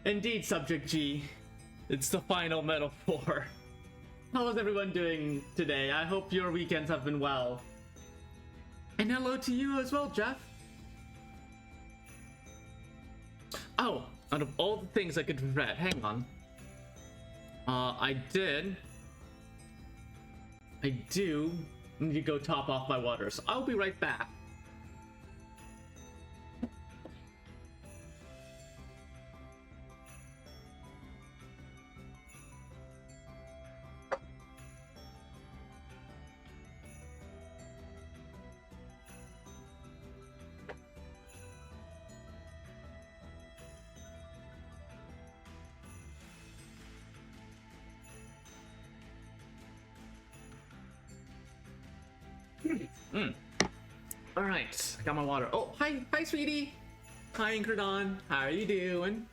Indeed, Subject G. It's the final metaphor. How is everyone doing today? I hope your weekends have been well. And hello to you as well, Jeff. Oh, out of all the things I could regret, hang on. I do need to go top off my water, so I'll be right back. Alright, I got my water. Oh, hi, sweetie. Hi, Incredon. How are you doing?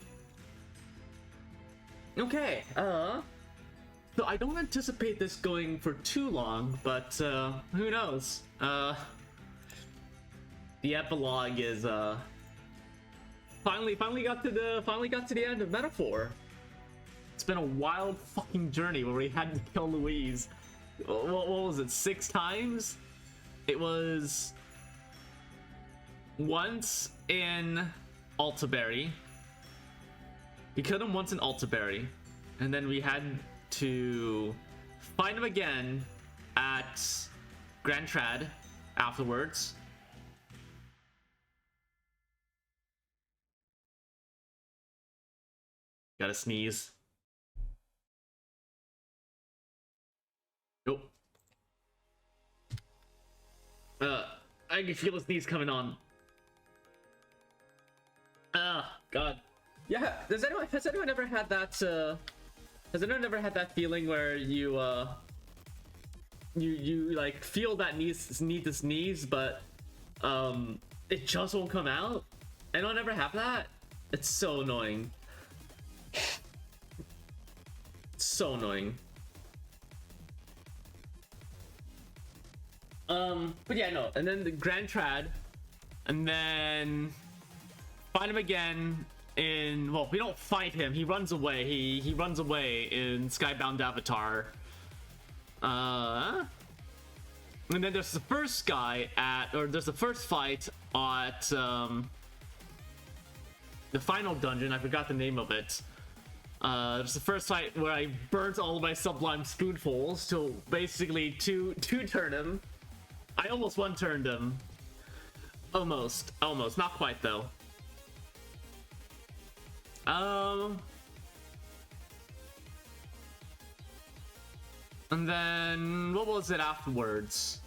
Okay, so I don't anticipate this going for too long, but, who knows? The epilogue is, finally got to the end of Metaphor. It's been a wild fucking journey where we had to kill Louise. What was it, 6 times? It was once in Altaberry. We killed him once in Altaberry, and then we had to find him again at Grand Trad afterwards. Gotta sneeze. Nope. I can feel the sneeze coming on. God. Yeah, has anyone ever had that, has anyone ever had that feeling where you like feel that need to sneeze, but, it just won't come out? Anyone ever have that? It's so annoying. It's so annoying. But yeah, no, and then the Grand Trad, and then find him again in, well, we don't fight him, he runs away, he runs away in Skybound Avatar. And then there's the first guy there's the first fight at, the final dungeon, I forgot the name of it. There's the first fight where I burnt all of my Sublime Spoonfuls to basically two-turn him. I almost one-turned him. Almost, not quite though. And then what was it afterwards?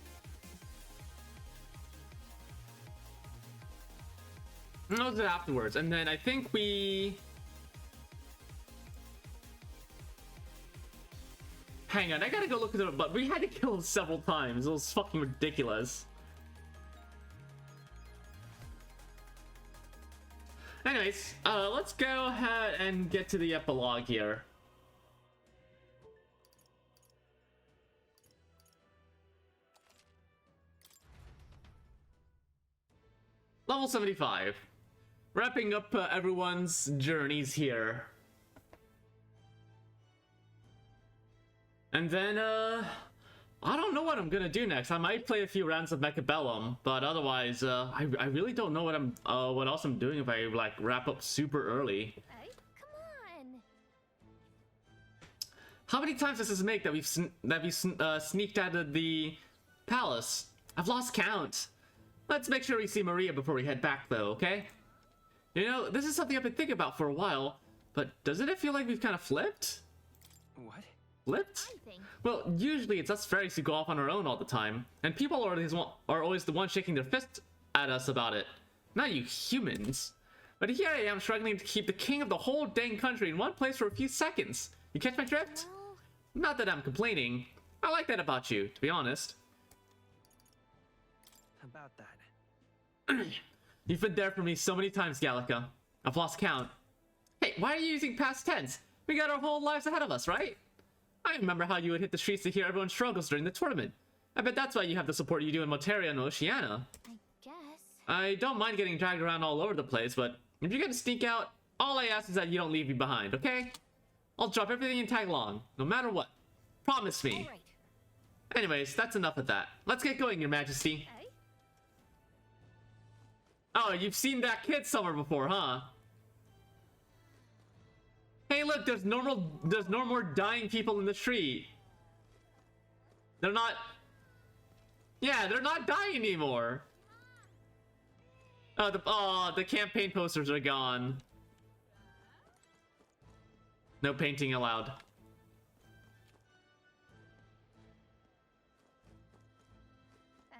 What was it afterwards? And then I think we... Hang on, I gotta go look at it, but we had to kill him several times. It was fucking ridiculous. Anyways, let's go ahead and get to the epilogue here. Level 75. Wrapping up everyone's journeys here. And then, I don't know what I'm gonna do next. I might play a few rounds of Mechabellum, but otherwise, I really don't know what else I'm doing if I, like, wrap up super early. Hey, come on. How many times does this make that we've sneaked out of the palace? I've lost count. Let's make sure we see Maria before we head back, though, okay? You know, this is something I've been thinking about for a while, but doesn't it feel like we've kind of flipped? What? Flipped? Well, usually it's us fairies who go off on our own all the time, and people are always the ones shaking their fists at us about it. Not you humans. But here I am struggling to keep the king of the whole dang country in one place for a few seconds. You catch my drift? Well... Not that I'm complaining. I like that about you, to be honest. About that. You've been there for me so many times, Gallica. I've lost count. Hey, why are you using past tense? We got our whole lives ahead of us, right? I remember how you would hit the streets to hear everyone's struggles during the tournament. I bet that's why you have the support you do in Moteria and Oceania. I guess. I don't mind getting dragged around all over the place, but if you're gonna sneak out All I ask is that you don't leave me behind, okay? I'll drop everything and tag along, no matter what. Promise me. All right. Anyways, that's enough of that. Let's get going, Your Majesty. Eh? Oh, you've seen that kid somewhere before, huh? Hey, look, there's no more dying people in the street. They're not... Yeah, they're not dying anymore. Oh, the campaign posters are gone. No painting allowed. Eh?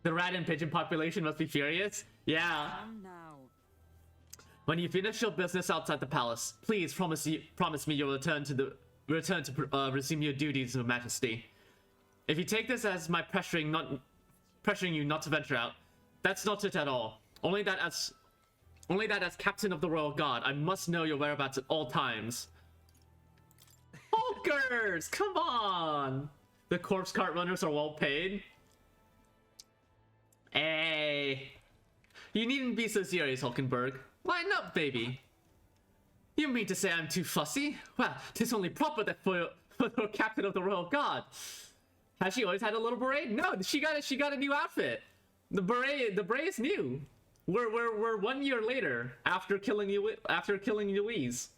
The rat and pigeon population must be furious. Yeah. Now. When you finish your business outside the palace, please promise me you'll return to resume your duties, Your Majesty. If you take this as my pressuring you not to venture out, that's not it at all. Only that as captain of the royal guard, I must know your whereabouts at all times. Hulkers, come on! The corpse cart runners are well paid. Hey, you needn't be so serious, Hulkenberg. Line up, baby. You mean to say I'm too fussy? Well, 'tis only proper that for the captain of the royal guard. Has she always had a little beret? No, she got a new outfit. The beret is new. We're 1 year later after killing Louise.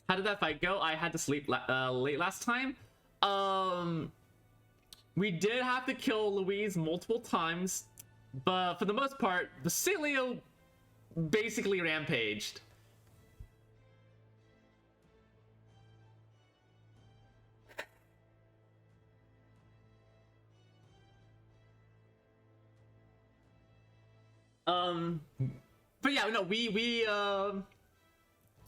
How did that fight go? I had to sleep late last time. We did have to kill Louise multiple times, but for the most part, Basilio basically rampaged. But yeah, no,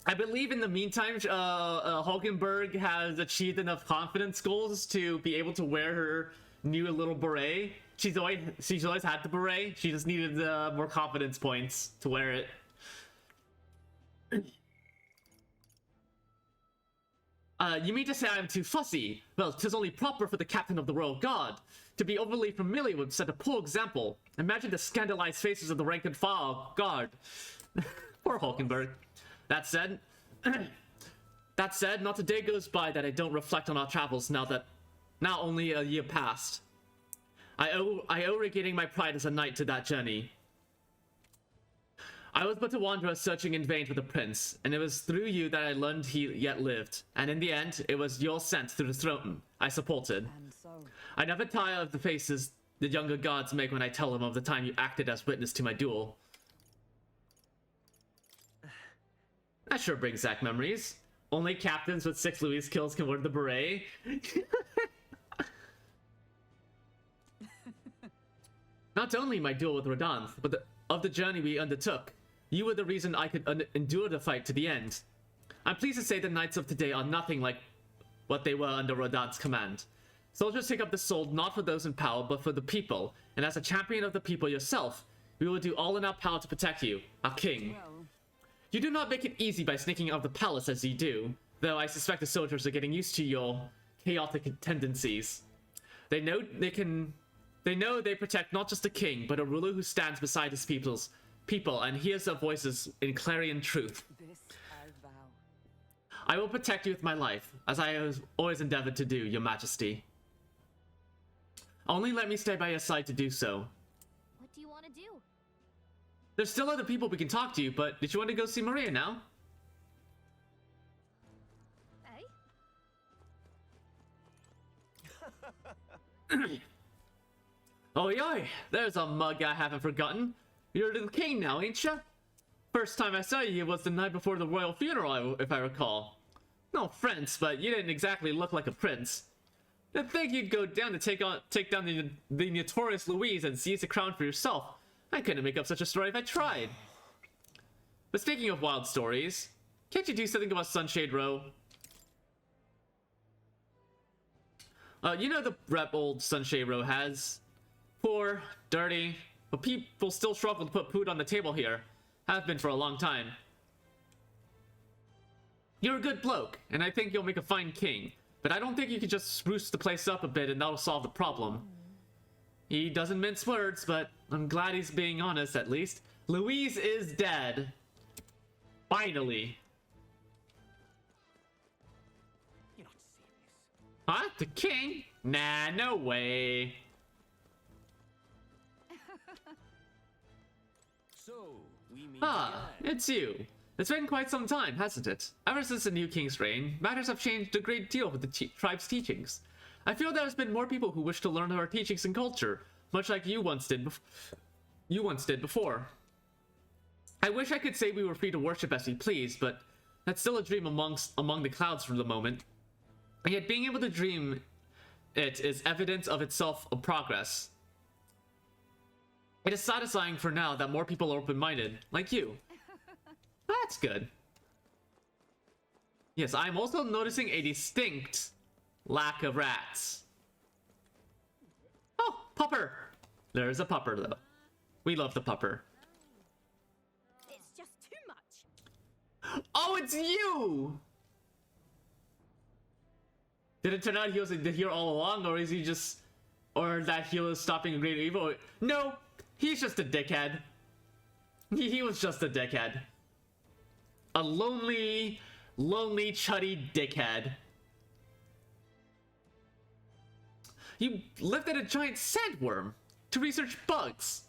I believe in the meantime, Hulkenberg has achieved enough confidence goals to be able to wear her new little beret. She's always had the beret. She just needed more confidence points to wear it. You mean to say I'm too fussy? Well, 'tis only proper for the captain of the royal guard to be overly familiar would set a poor example. Imagine the scandalized faces of the rank and file guard. Poor Hulkenberg. That said, not a day goes by that I don't reflect on our travels now only a year past. I owe regaining my pride as a knight to that journey. I was but a wanderer searching in vain for the prince, and it was through you that I learned he yet lived. And in the end, it was your scent through the throne I supported. And so. I never tire of the faces the younger guards make when I tell them of the time you acted as witness to my duel. That sure brings back memories. Only captains with 6 Louis kills can wear the beret. Not only my duel with Rodin, but of the journey we undertook. You were the reason I could endure the fight to the end. I'm pleased to say the knights of today are nothing like what they were under Rodin's command. Soldiers take up the sword not for those in power, but for the people. And as a champion of the people yourself, we will do all in our power to protect you, our king. Well, You do not make it easy by sneaking out of the palace as you do, though I suspect the soldiers are getting used to your chaotic tendencies. They know they protect not just the king, but a ruler who stands beside his people and hears their voices in clarion truth. this I vow. I will protect you with my life, as I have always endeavored to do, Your Majesty. Only let me stay by your side to do so. What do you want to do? There's still other people we can talk to, but did you want to go see Maria now? Eh? Oi oi, there's a mug I haven't forgotten. You're the king now, ain't ya? First time I saw you was the night before the royal funeral, if I recall. No offense, but you didn't exactly look like a prince. I'd think you'd go down to take down the notorious Louise and seize the crown for yourself. I couldn't make up such a story if I tried. But speaking of wild stories, can't you do something about Sunshade Row? You know the rep old Sunshade Row has. Poor, dirty, but people still struggle to put food on the table here. Have been for a long time. You're a good bloke, and I think you'll make a fine king. But I don't think you could just spruce the place up a bit and that'll solve the problem. He doesn't mince words, but I'm glad he's being honest at least. Louise is dead. Finally. You're not serious. Huh? The king? Nah, no way. So, we meet Ah, again. it's you. It's been quite some time, hasn't it? Ever since the new king's reign, matters have changed a great deal with the tribe's teachings. I feel there's been more people who wish to learn our teachings and culture, much like you once did before. I wish I could say we were free to worship as we please, but that's still a dream among the clouds for the moment. And yet being able to dream it is evidence of itself of progress. It is satisfying for now that more people are open-minded, like you. That's good. Yes, I'm also noticing a distinct lack of rats. Oh, pupper! There's a pupper, though. We love the pupper. It's just too much. Oh, it's you! Did it turn out he was here all along, or is he just... Or that he was stopping a great evil? No, he's just a dickhead. He was just a dickhead. A lonely, chuddy dickhead. You lifted a giant sandworm to research bugs.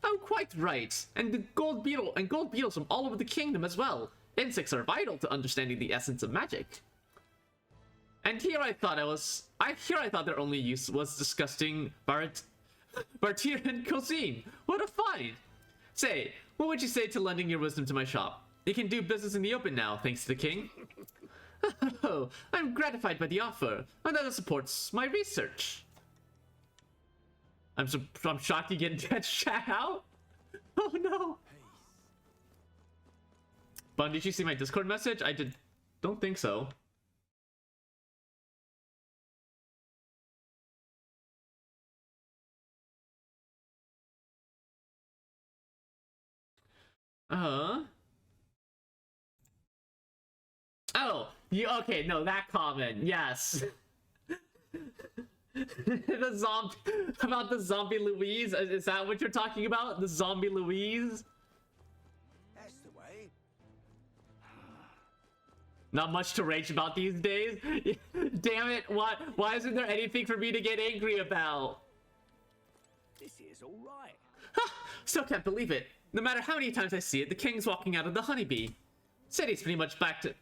Oh, quite right. And the gold beetles from all over the kingdom as well. Insects are vital to understanding the essence of magic. And here I thought their only use was disgusting Bartiran cuisine. What a find! Say, what would you say to lending your wisdom to my shop? You can do business in the open now, thanks to the king. Oh, I'm gratified by the offer. Another supports my research. I'm shocked you get that chat out. Oh no. Bun, did you see my Discord message? Don't think so. Oh, okay, no, that comment, yes. About the zombie Louise, is that what you're talking about? The zombie Louise? That's the way. Not much to rage about these days. Damn it, why isn't there anything for me to get angry about? This is all right. Still can't believe it. No matter how many times I see it, the king's walking out of the honeybee. City's pretty much back to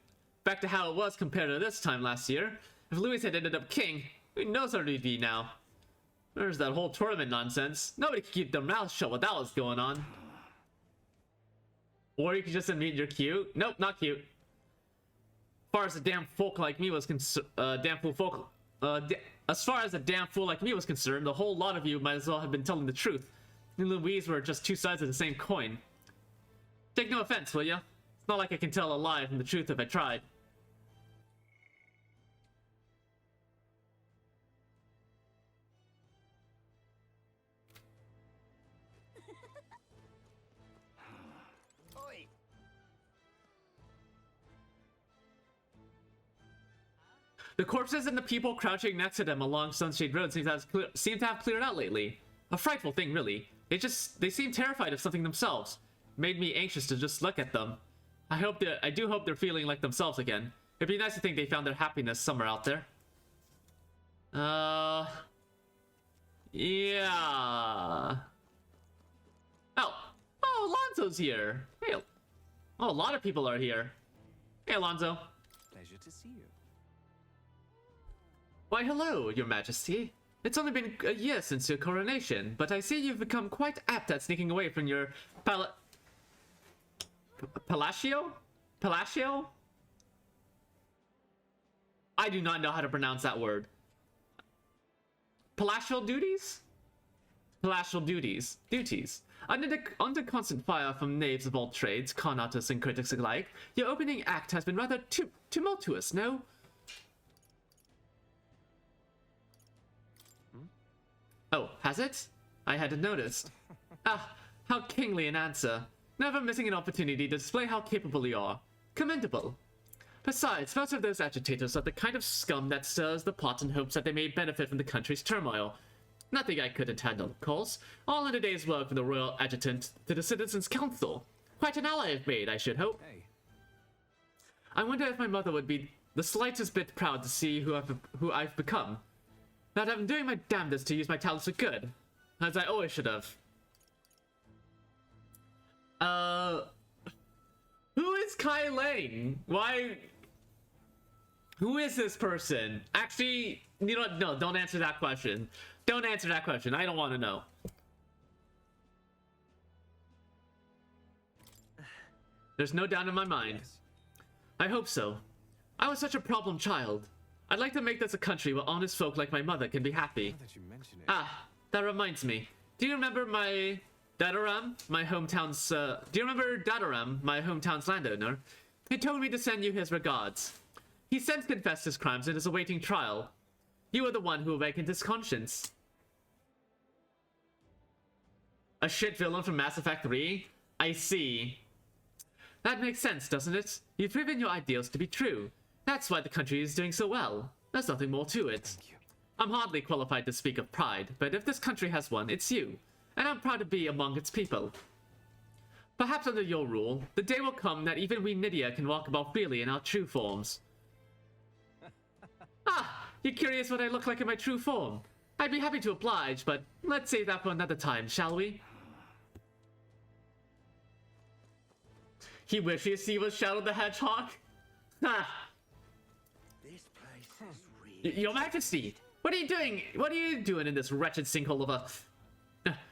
how it was compared to this time last year. If Louis had ended up king, who knows where we'd be now? There's that whole tournament nonsense. Nobody could keep their mouth shut while that was going on. Or you could just admit you're cute. Nope, not cute. As far as a damn folk like me was concerned, as far as a damn fool like me was concerned, the whole lot of you might as well have been telling the truth. You and Louise were just two sides of the same coin. Take no offense, will ya? It's not like I can tell a lie from the truth if I tried. Oi. The corpses and the people crouching next to them along Sunshade Road seem to have cleared out lately. A frightful thing, really. They seem terrified of something themselves. Made me anxious to just look at them. I do hope they're feeling like themselves again. It'd be nice to think they found their happiness somewhere out there. Yeah. Oh, Alonso's here. Hey, oh, a lot of people are here. Hey, Alonso. Pleasure to see you. Why, hello, your majesty. It's only been a year since your coronation, but I see you've become quite apt at sneaking away from your Palacio? I do not know how to pronounce that word. Palatial duties? Palatial duties. Under constant fire from knaves of all trades, con artists and critics alike, your opening act has been rather tumultuous, no? Oh, has it? I hadn't noticed. Ah, how kingly an answer. Never missing an opportunity to display how capable you are. Commendable. Besides, most of those agitators are the kind of scum that stirs the pot in hopes that they may benefit from the country's turmoil. Nothing I couldn't handle, of course. All in a day's work from the Royal Adjutant to the Citizens' Council. Quite an ally I've made, I should hope. Hey. I wonder if my mother would be the slightest bit proud to see who I've become. That I'm doing my damnedest to use my talents for good, as I always should have. Who is Kai Lang? Why? Who is this person? Actually, you know what? No, don't answer that question. Don't answer that question. I don't want to know. There's no doubt in my mind. Yes. I hope so. I was such a problem child. I'd like to make this a country where honest folk like my mother can be happy. Now that you mention it. Ah, that reminds me. Do you remember my Dadaram, my hometown's, do you remember Dadaram, my hometown's landowner? He told me to send you his regards. He since confessed his crimes and is awaiting trial. You are the one who awakened his conscience. A shit villain from Mass Effect 3? I see. That makes sense, doesn't it? You've proven your ideals to be true. That's why the country is doing so well. There's nothing more to it. Thank you. I'm hardly qualified to speak of pride, but if this country has one, it's you. And I'm proud to be among its people. Perhaps under your rule, the day will come that even we Nydia can walk about freely in our true forms. Ah, you're curious what I look like in my true form? I'd be happy to oblige, but let's save that for another time, shall we? He wishes he was Shadow the Hedgehog? Ha! This place is real. Your Majesty! What are you doing? What are you doing in this wretched sinkhole of a...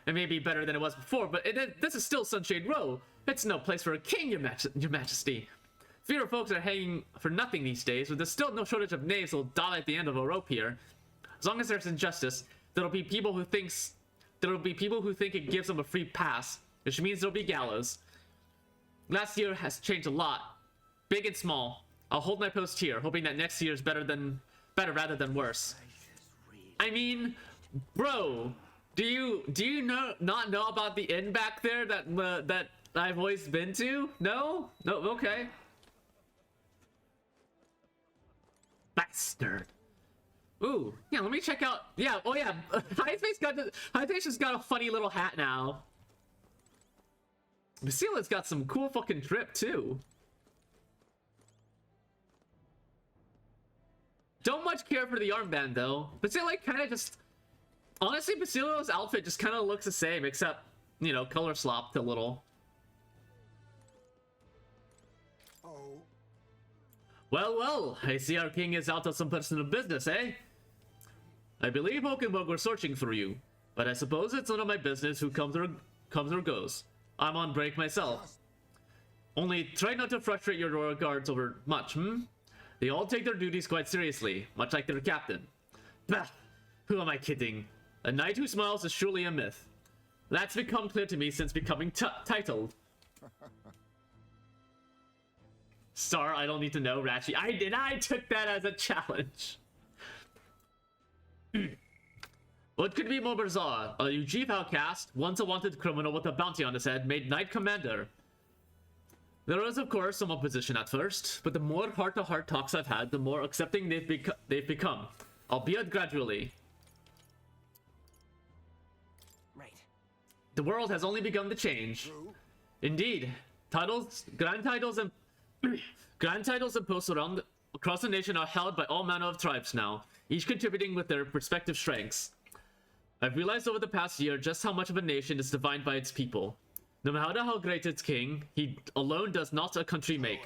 It may be better than it was before, but this is still Sunshade Row. It's no place for a king, your Majesty. Fewer folks are hanging for nothing these days, but there's still no shortage of knaves who'll die at the end of a rope here. As long as there's injustice, there'll be people who think it gives them a free pass, which means there'll be gallows. Last year has changed a lot, big and small. I'll hold my post here, hoping that next year is better rather than worse. I mean, bro, do you not know about the inn back there that I've always been to? No? No, okay. Bastard. Ooh, yeah, let me check out. Yeah, oh yeah, Highface just got a funny little hat now. Basila's got some cool fucking drip too. Don't much care for the armband though. Basila kind of just... Honestly, Basila's outfit just kind of looks the same, except, you know, color slopped a little. Oh. Well, I see our king is out of some personal business, eh? I believe Oakenburg were searching for you, but I suppose it's none of my business who comes or goes. I'm on break myself. Only try not to frustrate your royal guards over much, hmm? They all take their duties quite seriously, much like their captain. Bah! Who am I kidding? A knight who smiles is surely a myth. That's become clear to me since becoming titled. Star, I don't need to know, Ratchy. I took that as a challenge. What could be more bizarre? A Ujiv outcast, once a wanted criminal with a bounty on his head, made knight commander. There was, of course, some opposition at first, but the more heart-to-heart talks I've had, the more accepting they've become, albeit gradually. Right. The world has only begun to change. Indeed, grand titles and posts across the nation are held by all manner of tribes now, each contributing with their respective strengths. I've realized over the past year just how much of a nation is defined by its people. No matter how great its king, he alone does not a country make.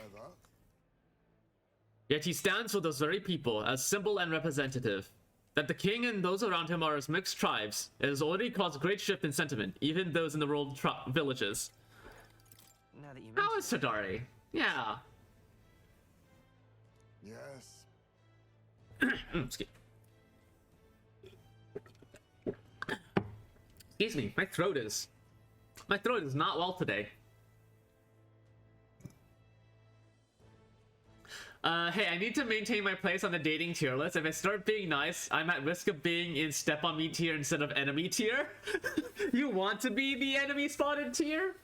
Yet he stands for those very people as symbol and representative. That the king and those around him are as mixed tribes, it has already caused a great shift in sentiment, even those in the rural villages. Now that you How is Tadari? Yeah. Yes. Excuse me, my throat is not well today. Hey, I need to maintain my place on the dating tier list. If I start being nice, I'm at risk of being in step on me tier instead of enemy tier. You want to be the enemy spotted tier?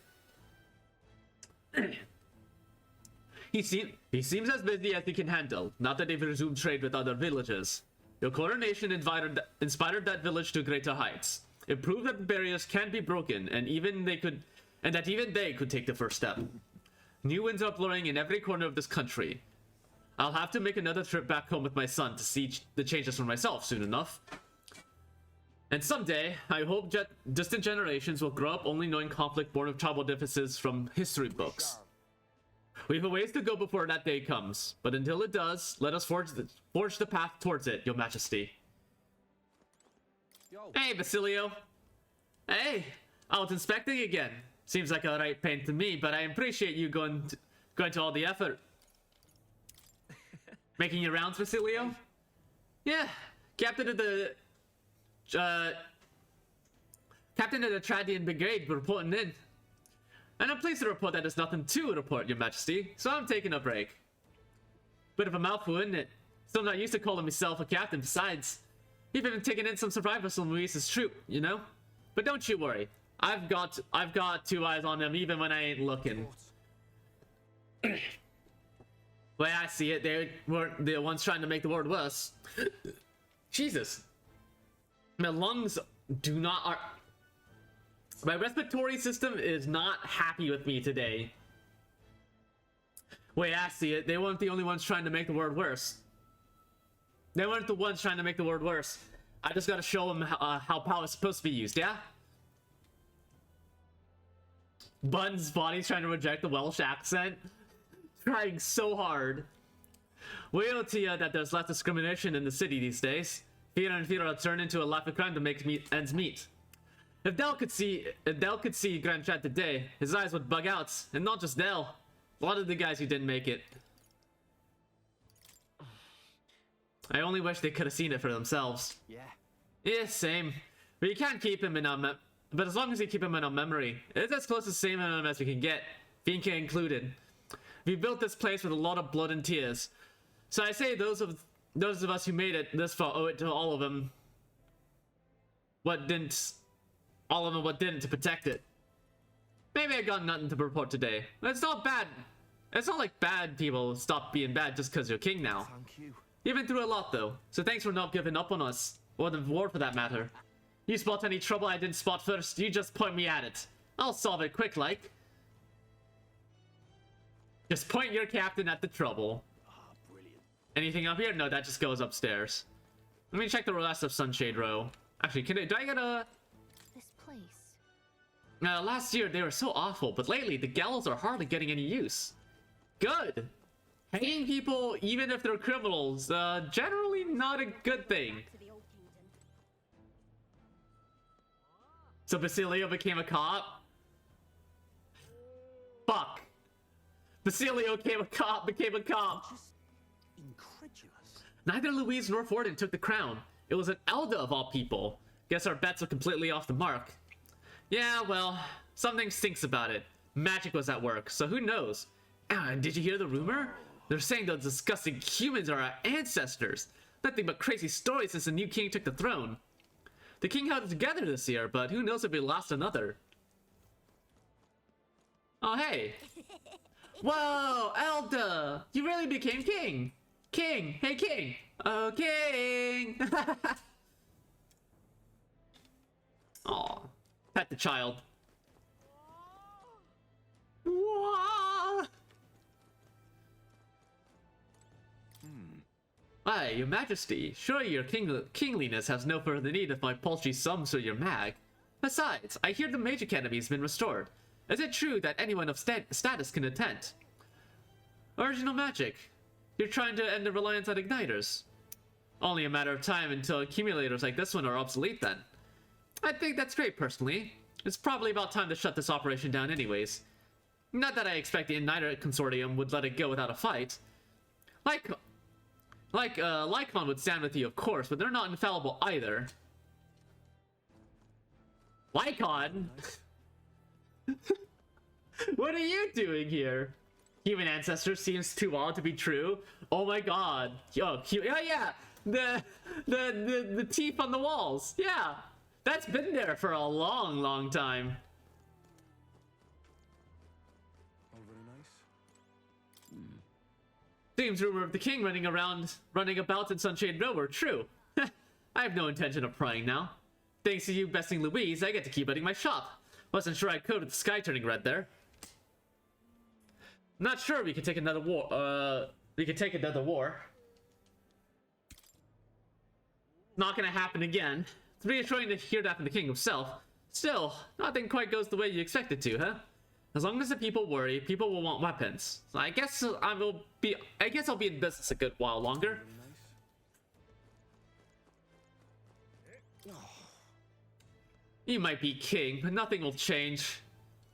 He seems as busy as he can handle. Not that they've resumed trade with other villages. Your coronation inspired that village to greater heights. It proved that barriers can be broken, and that even they could take the first step. New winds are blowing in every corner of this country. I'll have to make another trip back home with my son to see the changes for myself soon enough. And someday, I hope distant generations will grow up only knowing conflict born of tribal differences from history books. We have a ways to go before that day comes, but until it does, let us forge the path towards it, Your Majesty. Yo. Hey, Basilio. Hey, I was inspecting again. Seems like a right pain to me, but I appreciate you going to all the effort. Making your rounds, Basilio? Yeah, Captain of the Tradian Brigade reporting in. And I'm pleased to report that there's nothing to report, Your Majesty, so I'm taking a break. Bit of a mouthful, isn't it? Still not used to calling myself a captain, besides. Even been taking in some survivors from Luis's troop, you know? But don't you worry. I've got 2 eyes on them even when I ain't looking. The way I see it, they weren't the ones trying to make the world worse. Jesus. My lungs do not... My respiratory system is not happy with me today. Way I see it, they weren't the only ones trying to make the world worse. They weren't the ones trying to make the world worse. I just gotta show them how power is supposed to be used, yeah? Bun's body's trying to reject the Welsh accent. Trying so hard. Wail to you that there's less discrimination in the city these days. Fear and fear will turn into a life of crime to make ends meet. If Del could see Grand Chat today, his eyes would bug out. And not just Del. A lot of the guys who didn't make it. I only wish they could have seen it for themselves. Yeah, same. But you can't keep him in our but as long as you keep him in our memory, it's as close to the same as we can get, Finka included. We built this place with a lot of blood and tears. So I say those of us who made it this far owe it to all of them. What didn't to protect it. Maybe I got nothing to report today. It's not bad. It's not like bad people stop being bad just because you're king now. Thank you. You've been through a lot though, so thanks for not giving up on us. Or the war for that matter. You spot any trouble I didn't spot first, you just point me at it. I'll solve it quick like. Just point your captain at the trouble. Brilliant. Anything up here? No, that just goes upstairs. Let me check the rest of Sunshade Row. Actually, do I get a... This place. Last year they were so awful, but lately the gallows are hardly getting any use. Good! Hanging people, even if they're criminals, generally not a good thing. To the old kingdom. So Basilio became a cop? Fuck. Basilio became a cop. Just incredulous. Neither Louise nor Forden took the crown. It was an Elda of all people. Guess our bets are completely off the mark. Yeah, well, something stinks about it. Magic was at work, so who knows? And did you hear the rumor? They're saying those disgusting humans are our ancestors. Nothing but crazy stories since the new king took the throne. The king held it together this year, but who knows if we lost another. Oh, hey. Whoa, Elda! You really became king! King! Hey, king! Oh, king! Aw. Pet the child. Whoa! Aye, your majesty. Surely your kingliness has no further need of my paltry sums or your mag. Besides, I hear the Mage Academy has been restored. Is it true that anyone of status can attend? Original magic. You're trying to end the reliance on igniters. Only a matter of time until accumulators like this one are obsolete then. I think that's great personally. It's probably about time to shut this operation down anyways. Not that I expect the Igniter Consortium would let it go without a fight. Lycon would stand with you, of course, but they're not infallible either. Lycon? What are you doing here? Human ancestor seems too odd to be true. Oh my god. Oh yeah. The teeth on the walls. Yeah. That's been there for a long, long time. All very nice. Seems rumor of the king running about in Sunshade Row were true. I have no intention of prying now. Thanks to you besting Louise, I get to keep running my shop. Wasn't sure I could with the sky turning red there. Not sure we could take another war. We could take another war. Not gonna happen again. It's reassuring to hear that from the king himself. Still, nothing quite goes the way you expect it to, huh? As long as the people worry, people will want weapons. So I guess I'll be in business a good while longer. You might be king, but nothing will change.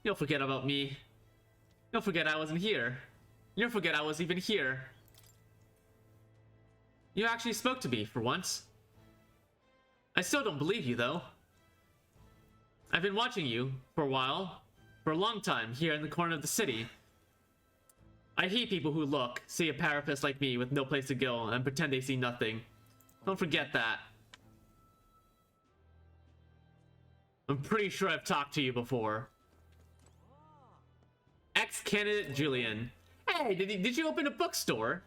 You'll forget about me. You'll forget I wasn't here. You'll forget I was even here. You actually spoke to me, for once. I still don't believe you, though. I've been watching you, for a while. For a long time, here in the corner of the city. I hate people who look, see a parapet like me with no place to go, and pretend they see nothing. Don't forget that. I'm pretty sure I've talked to you before. Ex-candidate Julian. Hey, did you open a bookstore?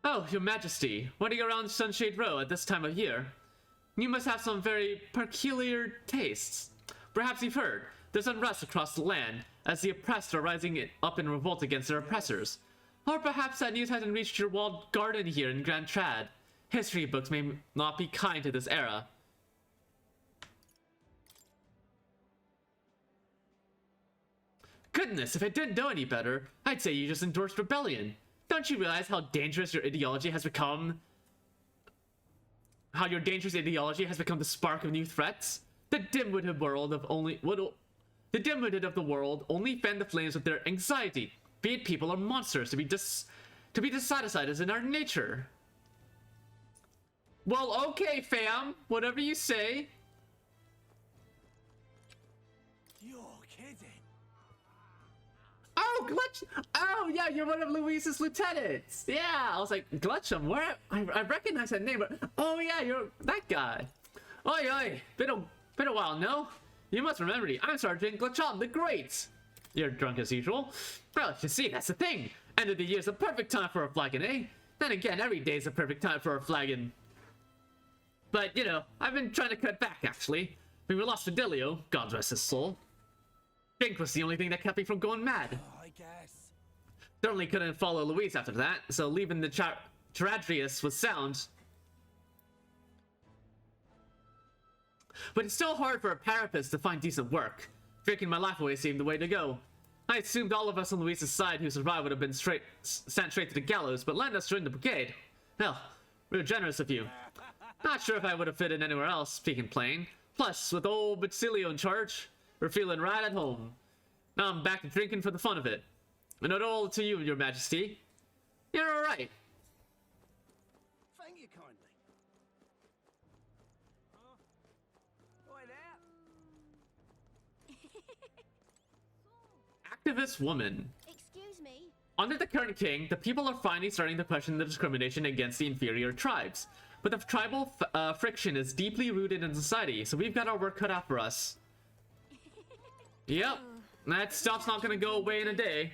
Oh, your majesty. Why do you go around Sunshade Row at this time of year? You must have some very peculiar tastes. Perhaps you've heard. There's unrest across the land, as the oppressed are rising up in revolt against their oppressors. Or perhaps that news hasn't reached your walled garden here in Grand Trad. History books may not be kind to this era. Goodness, if I didn't know any better, I'd say you just endorsed rebellion. Don't you realize how dangerous your ideology has become? How your dangerous ideology has become the spark of new threats? The dimwitted of the world only fan the flames with their anxiety. Be it people or monsters, to be dissatisfied is in our nature. Well, okay, fam. Whatever you say. You're kidding. Oh, Glutch! Oh, yeah, you're one of Luis's lieutenants. Yeah, I was like, Glutchum, where? I recognize that name, but oh yeah, you're that guy. Oi, oi, been a while, no? You must remember me. I'm Sergeant Glutchum the Great. You're drunk as usual. Well, you see, that's the thing. End of the year's the perfect time for a flagon, eh? Then again, every day's the perfect time for a flagon. But, you know, I've been trying to cut back, actually. When we lost Fidelio, God rest his soul. Drink was the only thing that kept me from going mad. Oh, I guess. Certainly couldn't follow Luis after that, so leaving the Charadrius was sound. But it's still hard for a parapet to find decent work. Drinking my life away seemed the way to go. I assumed all of us on Luis's side who survived would have been sent straight to the gallows, but let us join the brigade. Hell, we were generous of you. Not sure if I would have fit in anywhere else, speaking plain. Plus, with old Basilio in charge, we're feeling right at home. Now I'm back to drinking for the fun of it. And not all to you, your majesty. You're alright. Thank you kindly. Oi there. Activist woman. Excuse me. Under the current king, the people are finally starting to question the discrimination against the inferior tribes. But the tribal friction is deeply rooted in society, so we've got our work cut out for us. Yep, that stuff's not gonna go away in a day.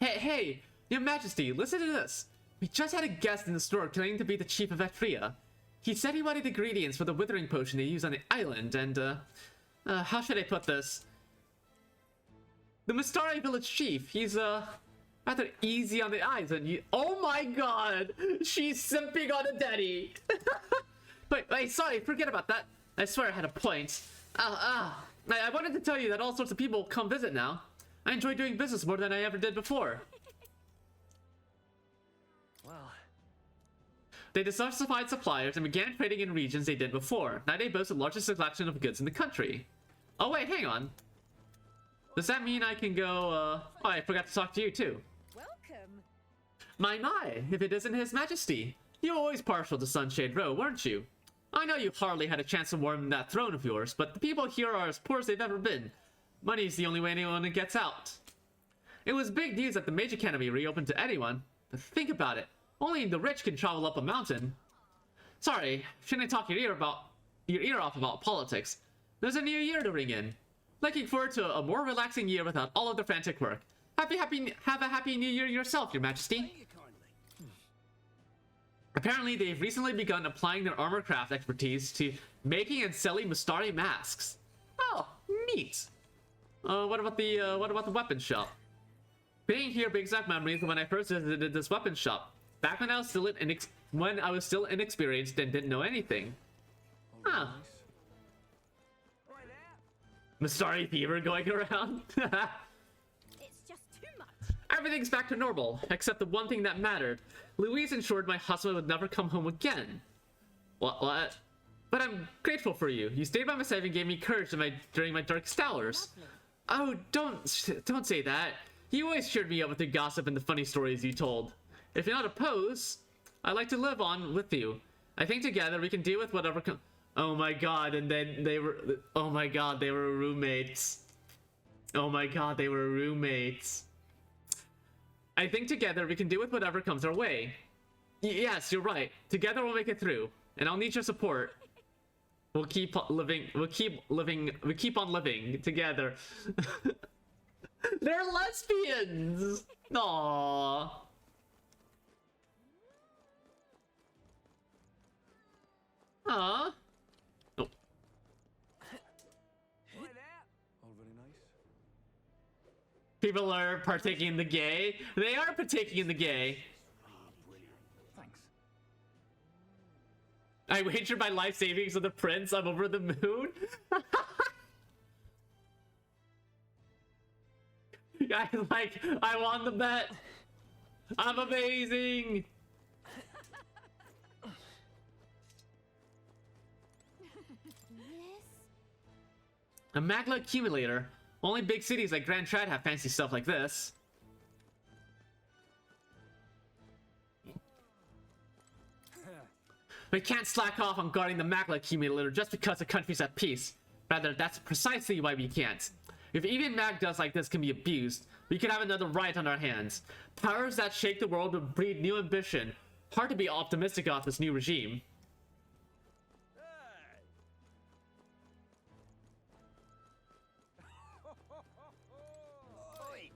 Hey, your majesty, listen to this. We just had a guest in the store claiming to be the chief of Etria. He said he wanted ingredients for the withering potion they use on the island, and, how should I put this? The Mistari village chief, he's, rather easy on the eyes, and you— oh my god! She's simping on a daddy! Wait, sorry, forget about that. I swear I had a point. I wanted to tell you that all sorts of people come visit now. I enjoy doing business more than I ever did before. Well, They diversified suppliers and began trading in regions they did before. Now they boast the largest selection of goods in the country. Oh wait, hang on. Does that mean I can go, oh, I forgot to talk to you too. Welcome. My, if it isn't His Majesty. You were always partial to Sunshade Row, weren't you? I know you hardly had a chance to warm that throne of yours, but the people here are as poor as they've ever been. Money's the only way anyone gets out. It was big news that the Mage Academy reopened to anyone, but think about it. Only the rich can travel up a mountain. Sorry, shouldn't I talk your ear off about politics? There's a new year to ring in. Looking forward to a more relaxing year without all of the frantic work. Have a happy new year yourself, your majesty. thank you kindly. Apparently, they've recently begun applying their armorcraft expertise to making and selling Mustari masks. Oh, neat. What about the weapon shop? Being here brings back memories of when I first visited this weapon shop. Back when I was still inexperienced and didn't know anything. Huh. Right there. Mustari fever going around. It's just too much. Everything's back to normal, except the one thing that mattered. Louise ensured my husband would never come home again. What? But I'm grateful for you. You stayed by my side and gave me courage during my darkest hours. Oh, don't say that. You always cheered me up with your gossip and the funny stories you told. If you're not opposed, I'd like to live on with you. I think together we can deal with whatever Oh my god, and then oh my god, they were roommates. Oh my god, they were roommates. I think together we can deal with whatever comes our way. Yes, you're right. Together we'll make it through. And I'll need your support. We keep on living together. They're lesbians! Aww. Aww. Oh. Right there. All very nice. People are partaking in the gay. They are partaking in the gay. Brilliant. Thanks. I wagered my life savings on the prince. I'm over the moon. I won the bet. I'm amazing. Yes. A magla accumulator. Only big cities like Grand Trad have fancy stuff like this. We can't slack off on guarding the magla accumulator just because the country's at peace. Rather, that's precisely why we can't. If even magdas like this can be abused, we could have another riot on our hands. Powers that shake the world would breed new ambition. Hard to be optimistic about this new regime. Oi.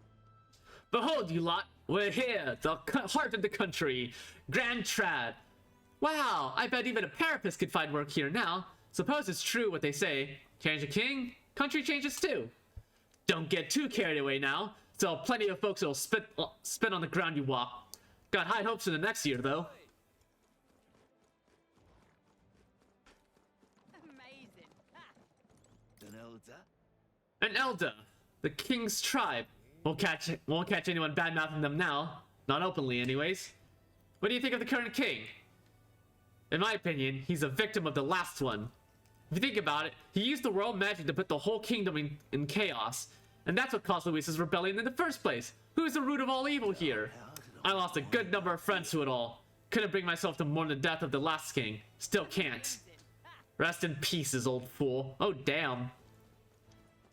Behold, you lot! We're here, the heart of the country, Grand Trad. Wow, I bet even a parapist could find work here now. Suppose it's true what they say. Change a king, country changes too. Don't get too carried away now. So plenty of folks will spit on the ground you walk. Got high hopes for the next year, though. Amazing. An elder. An elder, the king's tribe. Won't catch anyone bad-mouthing them now. Not openly, anyways. What do you think of the current king? In my opinion, he's a victim of the last one. If you think about it, he used the world magic to put the whole kingdom in chaos. And that's what caused Luis's rebellion in the first place. Who's the root of all evil here? I lost a good number of friends to it all. Couldn't bring myself to mourn the death of the last king. Still can't. Rest in pieces, old fool. Oh, damn.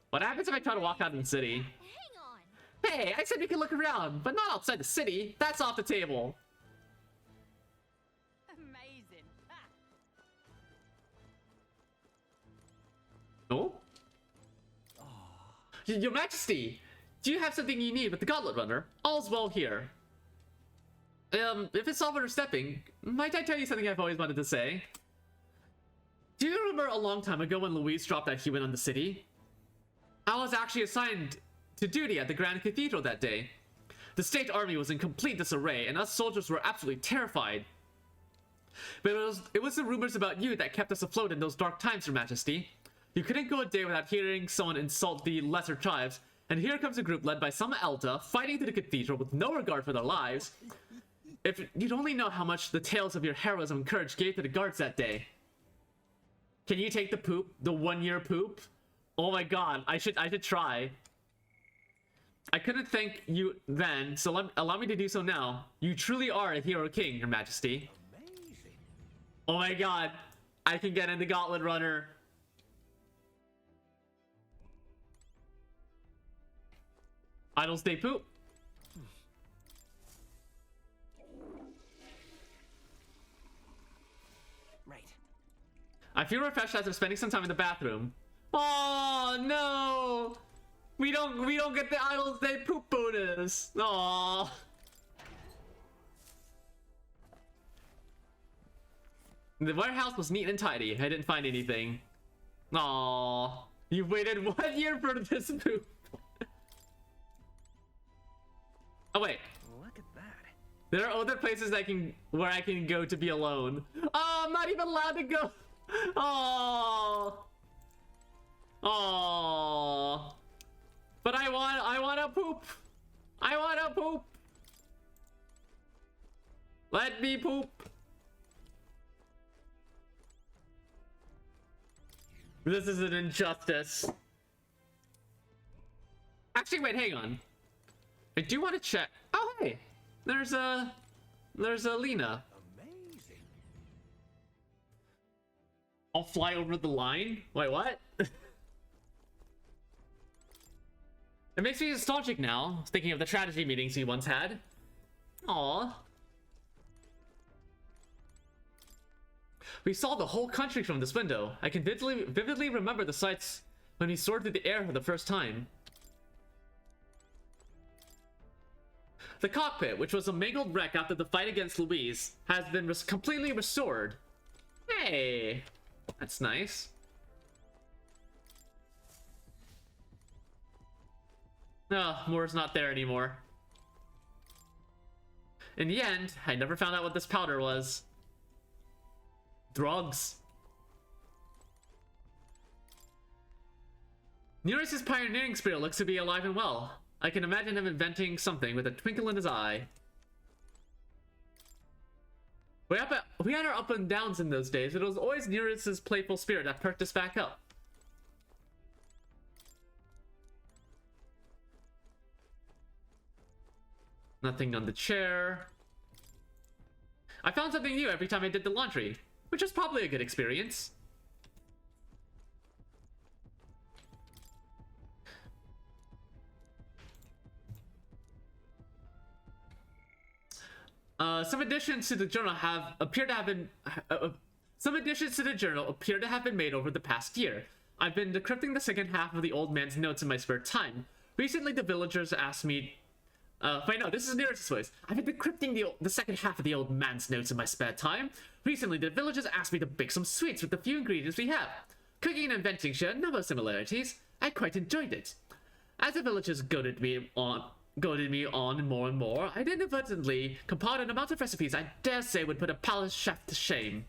What happens if I try to walk out in the city? Hang on. Hey, I said we could look around, but not outside the city. That's off the table. Amazing. Oh? Your Majesty, do you have something you need with the Gauntlet Runner? All's well here. If it's all overstepping, might I tell you something I've always wanted to say? Do you remember a long time ago when Louise dropped that human on the city? I was actually assigned to duty at the Grand Cathedral that day. The state army was in complete disarray, and us soldiers were absolutely terrified. But it was the rumors about you that kept us afloat in those dark times, Your Majesty. You couldn't go a day without hearing someone insult the lesser tribes, and here comes a group led by some elder fighting to the cathedral with no regard for their lives. If you'd only know how much the tales of your heroism and courage gave to the guards that day. Can you take the poop? The 1-year poop? Oh my god, I should try. I couldn't thank you then, so allow me to do so now. You truly are a hero king, Your Majesty. Amazing. Oh my god, I can get in the Gauntlet Runner. Idle stay poop. Right. I feel refreshed after spending some time in the bathroom. Oh no! We don't get the idle stay poop bonus. Aww. The warehouse was neat and tidy. I didn't find anything. Aww. You waited 1 year for this poop. Oh wait. Look at that. There are other places where I can go to be alone. Oh, I'm not even allowed to go. Oh. Oh. But I want to poop. I want to poop. Let me poop. This is an injustice. Actually, wait, hang on. I do want to check. Oh, hey. There's a Lena. Amazing. I'll fly over the line? Wait, what? It makes me nostalgic now, thinking of the tragedy meetings we once had. Aww. We saw the whole country from this window. I can vividly remember the sights when we soared through the air for the first time. The cockpit, which was a mangled wreck after the fight against Louise, has been completely restored. Hey, that's nice. Oh, Moore's not there anymore. In the end, I never found out what this powder was. Drugs. Nereus's pioneering spirit looks to be alive and well. I can imagine him inventing something with a twinkle in his eye. We had our up and downs in those days, but it was always Nereus's playful spirit that perked us back up. Nothing on the chair. I found something new every time I did the laundry, which was probably a good experience. Some additions to the journal appear to have been made over the past year. I've been decrypting the second half of the old man's notes in my spare time. Recently, the villagers asked me. Wait, no, this is Nereus' voice. I've been decrypting the second half of the old man's notes in my spare time. Recently, the villagers asked me to bake some sweets with the few ingredients we have. Cooking and inventing share a number of similarities. I quite enjoyed it. As the villagers goaded me on more and more, I inadvertently compiled an amount of recipes I dare say would put a palace chef to shame.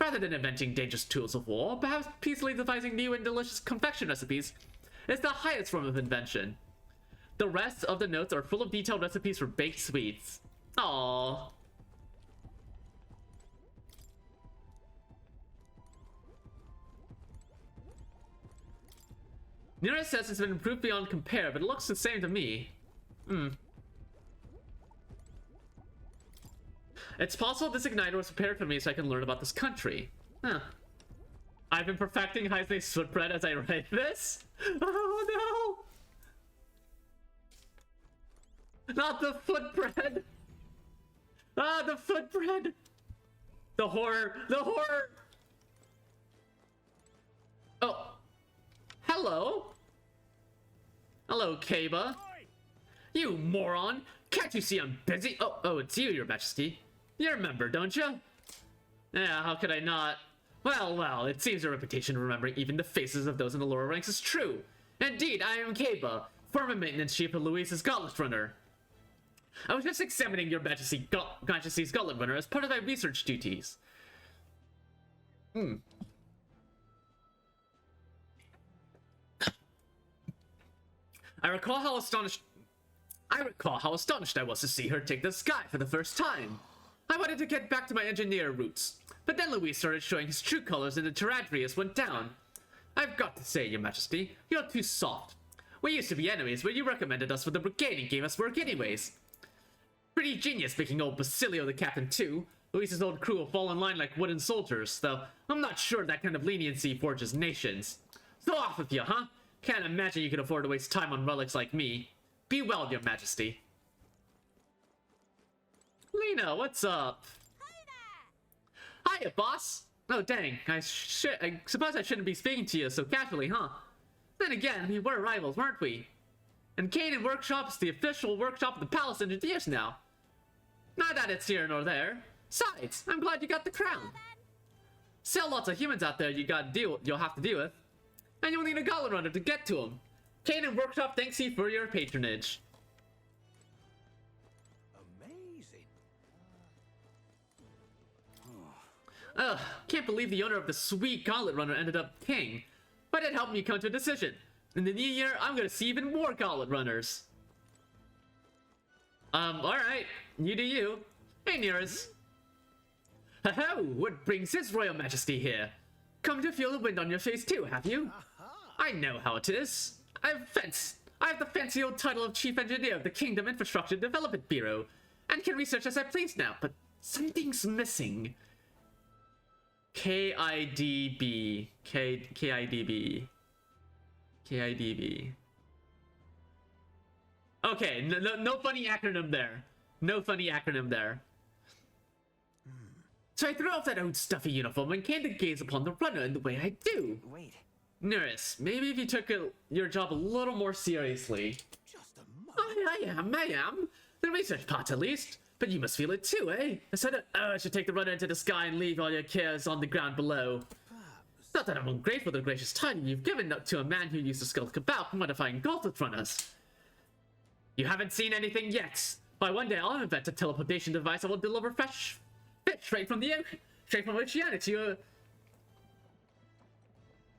Rather than inventing dangerous tools of war, perhaps peacefully devising new and delicious confection recipes is the highest form of invention. The rest of the notes are full of detailed recipes for baked sweets. Aww. Nereus says it's been improved beyond compare, but it looks the same to me. It's possible this igniter was prepared for me so I can learn about this country. Huh. I've been perfecting Heise's footbread as I write this? Oh no! Not the footbread! Ah, the footbread! The horror! The horror! Oh. Hello? Hello, Kaba. You moron! Can't you see I'm busy? Oh, it's you, Your Majesty. You remember, don't you? Yeah, how could I not? Well, it seems your reputation of remembering even the faces of those in the lower ranks is true. Indeed, I am Kaba, former maintenance chief of Louise's Gauntlet Runner. I was just examining Your Majesty's Gauntlet Runner as part of my research duties. I recall how astonished I was to see her take the sky for the first time. I wanted to get back to my engineer roots, but then Louise started showing his true colors and the Tiradrius went down. I've got to say, Your Majesty, you're too soft. We used to be enemies, but you recommended us for the brigade and gave us work anyways. Pretty genius making old Basilio the captain too. Louise's old crew will fall in line like wooden soldiers, though I'm not sure that kind of leniency forges nations. So off with you, huh? Can't imagine you can afford to waste time on relics like me. Be well, Your Majesty. Lena, what's up? Hiya, boss. Oh, dang. I suppose I shouldn't be speaking to you so casually, huh? Then again, we were rivals, weren't we? And Caden Workshop is the official workshop of the Palace Engineers now. Not that it's here nor there. Besides, I'm glad you got the crown. Still lots of humans out there you'll have to deal with. And you'll need a gauntlet runner to get to them. Kane and Workshop thanks you for your patronage. Amazing. Ugh, can't believe the owner of the sweet gauntlet runner ended up king. But it helped me come to a decision. In the new year, I'm gonna see even more gauntlet runners. Alright, you do you. Hey, Nearest. Ho-ho, what brings his Royal Majesty here? Come to feel the wind on your face too, have you? I know how it is. I have the fancy old title of Chief Engineer of the Kingdom Infrastructure Development Bureau, and can research as I please now, but something's missing. KIDB. KIDB. KIDB. Okay, no funny acronym there. No funny acronym there. So I threw off that old stuffy uniform and came to gaze upon the runner in the way I do. Wait. Nearest, maybe if you took your job a little more seriously. Just a moment. I am. The research part at least. But you must feel it too, eh? Instead of, I should take the runner into the sky and leave all your cares on the ground below. Not that I'm ungrateful for the gracious title you've given to a man who used to skulk about modifying gauntlet runners. You haven't seen anything yet. By one day I'll invent a teleportation device that will deliver fresh fish straight from Oceania to your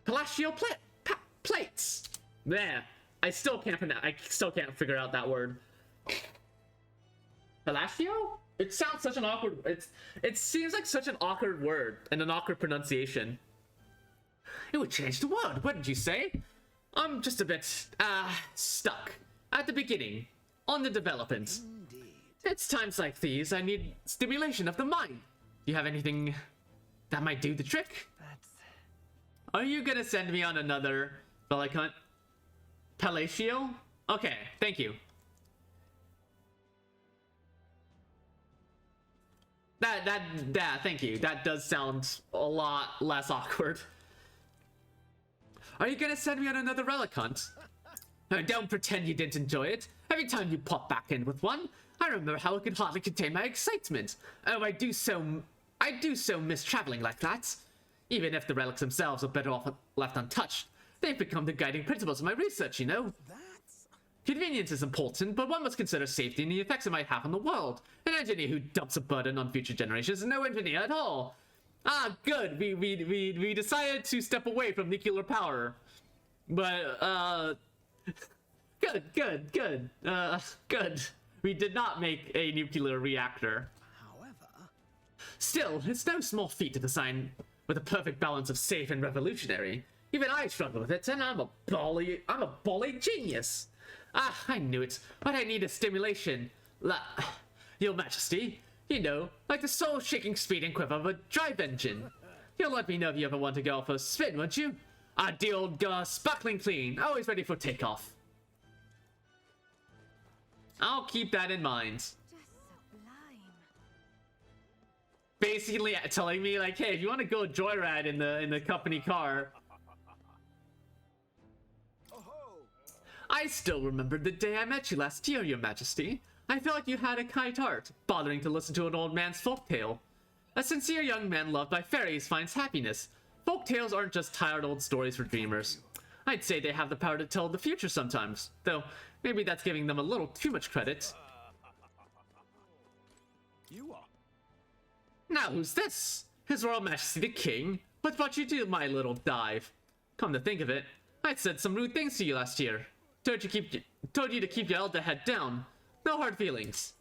palatial plates. There. I still can't figure out that word. Palacio? It sounds such an awkward. It seems like such an awkward word and an awkward pronunciation. It would change the world, wouldn't you say? I'm just a bit stuck at the beginning on the development. Indeed. It's times like these I need stimulation of the mind. Do you have anything that might do the trick? That's... Are you gonna send me on another relic hunt? Palacio? Okay, thank you. Thank you. That does sound a lot less awkward. Are you gonna send me on another relic hunt? Oh, don't pretend you didn't enjoy it. Every time you pop back in with one, I remember how it could hardly contain my excitement. Oh, I do so miss traveling like that. Even if the relics themselves are better off left untouched, they've become the guiding principles of my research, you know? That's... Convenience is important, but one must consider safety and the effects it might have on the world. An engineer who dumps a burden on future generations is no engineer at all. Ah, good. We decided to step away from nuclear power. But, good. Good. We did not make a nuclear reactor. However... Still, it's no small feat to design with a perfect balance of safe and revolutionary. Even I struggle with it, and I'm a bally genius. Ah, I knew it, but I need a stimulation. Your Majesty, you know, like the soul-shaking speed and quiver of a drive engine. You'll let me know if you ever want to go for a spin, won't you? The old sparkling clean, always ready for takeoff. I'll keep that in mind. Just sublime. Basically telling me like, hey, if you want to go joyride in the company car. I still remember the day I met you last year, Your Majesty. I felt like you had a kind heart, bothering to listen to an old man's folktale. A sincere young man loved by fairies finds happiness. Folktales aren't just tired old stories for dreamers. I'd say they have the power to tell the future sometimes, though maybe that's giving them a little too much credit. You are... Now who's this? His Royal Majesty the King? What brought you to my little dive? Come to think of it, I said some rude things to you last year. Told you to keep your elder head down. No hard feelings.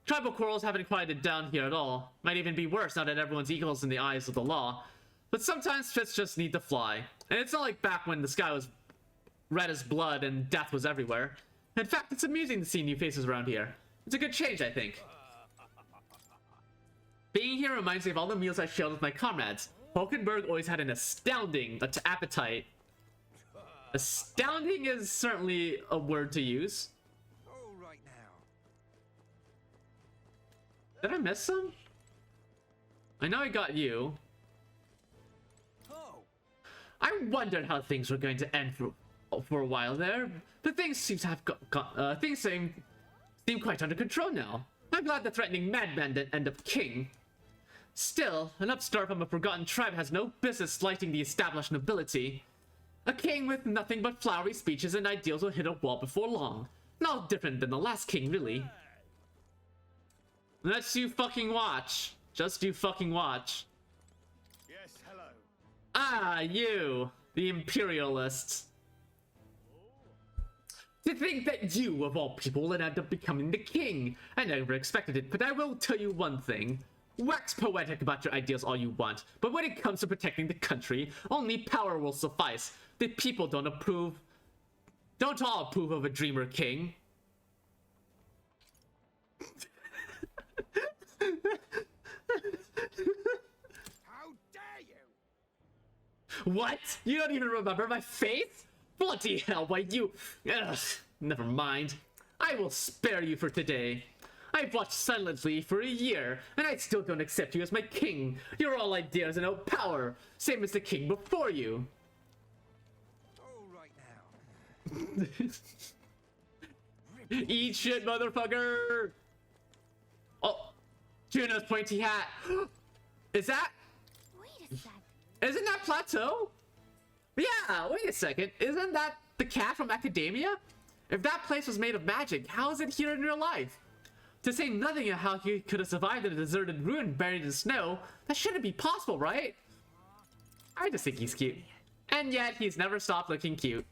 Tribal quarrels haven't quieted down here at all. Might even be worse now that everyone's equals in the eyes of the law. But sometimes fists just need to fly. And it's not like back when the sky was red as blood and death was everywhere. In fact, it's amusing to see new faces around here. It's a good change, I think. Being here reminds me of all the meals I shared with my comrades. Hulkenberg always had an astounding appetite. Astounding is certainly a word to use. Oh, right now. Did I miss some? I know I got you. Oh. I wondered how things were going to end for a while there, but things seem to have things seem quite under control now. I'm glad the threatening madman didn't end up king. Still, an upstart from a forgotten tribe has no business slighting the established nobility. A king with nothing but flowery speeches and ideals will hit a wall before long. No different than the last king, really. Let's you fucking watch. Just you fucking watch. Yes, hello. Ah, you, the imperialists. To think that you, of all people, would end up becoming the king. I never expected it, but I will tell you one thing. Wax poetic about your ideals all you want, but when it comes to protecting the country, only power will suffice. The people don't all approve of a dreamer king. How dare you? What? You don't even remember my face? Bloody hell, why you... Ugh, never mind. I will spare you for today. I've watched silently for a year, and I still don't accept you as my king. You're all ideas and no power, same as the king before you. All right now. Eat shit, motherfucker! Oh, Juno's pointy hat. Is that... Wait a sec. Isn't that Plateau? Yeah, wait a second. Isn't that the cat from Academia? If that place was made of magic, how is it here in real life? To say nothing of how he could have survived in a deserted ruin buried in snow, that shouldn't be possible, right? I just think he's cute. And yet, he's never stopped looking cute.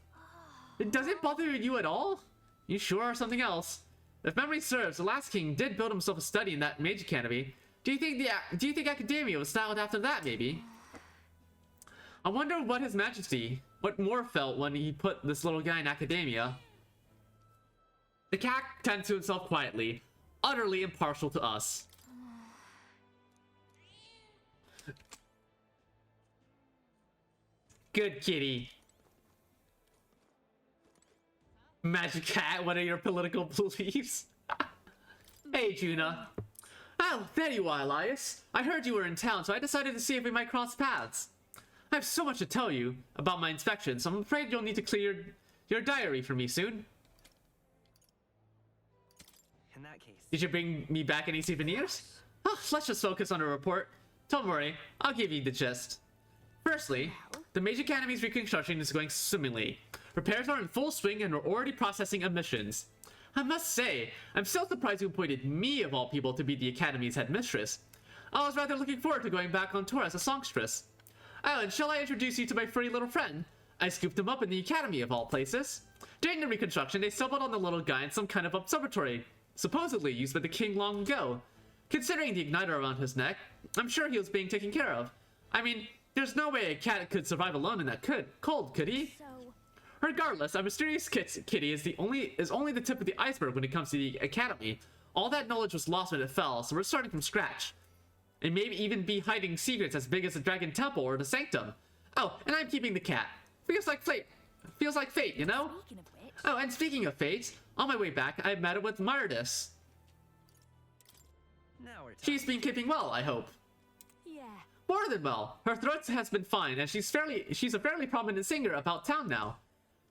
Does it bother you at all? You sure are something else. If memory serves, the last king did build himself a study in that mage academy. Do you think Academia was styled after that, maybe? I wonder what His Majesty, what Moore felt when he put this little guy in Academia. The cat tends to himself quietly, utterly impartial to us. Good kitty. Magic cat, what are your political beliefs? Hey, Juna. Oh, there you are, Elias. I heard you were in town, so I decided to see if we might cross paths. I have so much to tell you about my inspection, so I'm afraid you'll need to clear your diary for me soon. In that case. Did you bring me back any souvenirs? Oh, let's just focus on the report. Don't worry, I'll give you the gist. Firstly, the Mage Academy's reconstruction is going swimmingly. Repairs are in full swing and we're already processing admissions. I must say, I'm still surprised you appointed me of all people to be the Academy's headmistress. I was rather looking forward to going back on tour as a songstress. Oh, and shall I introduce you to my furry little friend? I scooped him up in the Academy of all places. During the reconstruction, they stumbled on the little guy in some kind of observatory, supposedly used by the king long ago. Considering the igniter around his neck, I'm sure he was being taken care of. I mean, there's no way a cat could survive alone in that cold, could he? So, Regardless, our mysterious kitty is only the tip of the iceberg when it comes to the Academy. All that knowledge was lost when it fell, so we're starting from scratch. And maybe even be hiding secrets as big as the Dragon Temple or the Sanctum. Oh, and I'm keeping the cat. Feels like fate. Feels like fate, you know? speaking of which, Oh, and speaking of fate, on my way back, I met with Myrdis. Now we're talking. She's been keeping well, I hope. yeah. More than well. Her throat has been fine, and she's a fairly prominent singer about town now.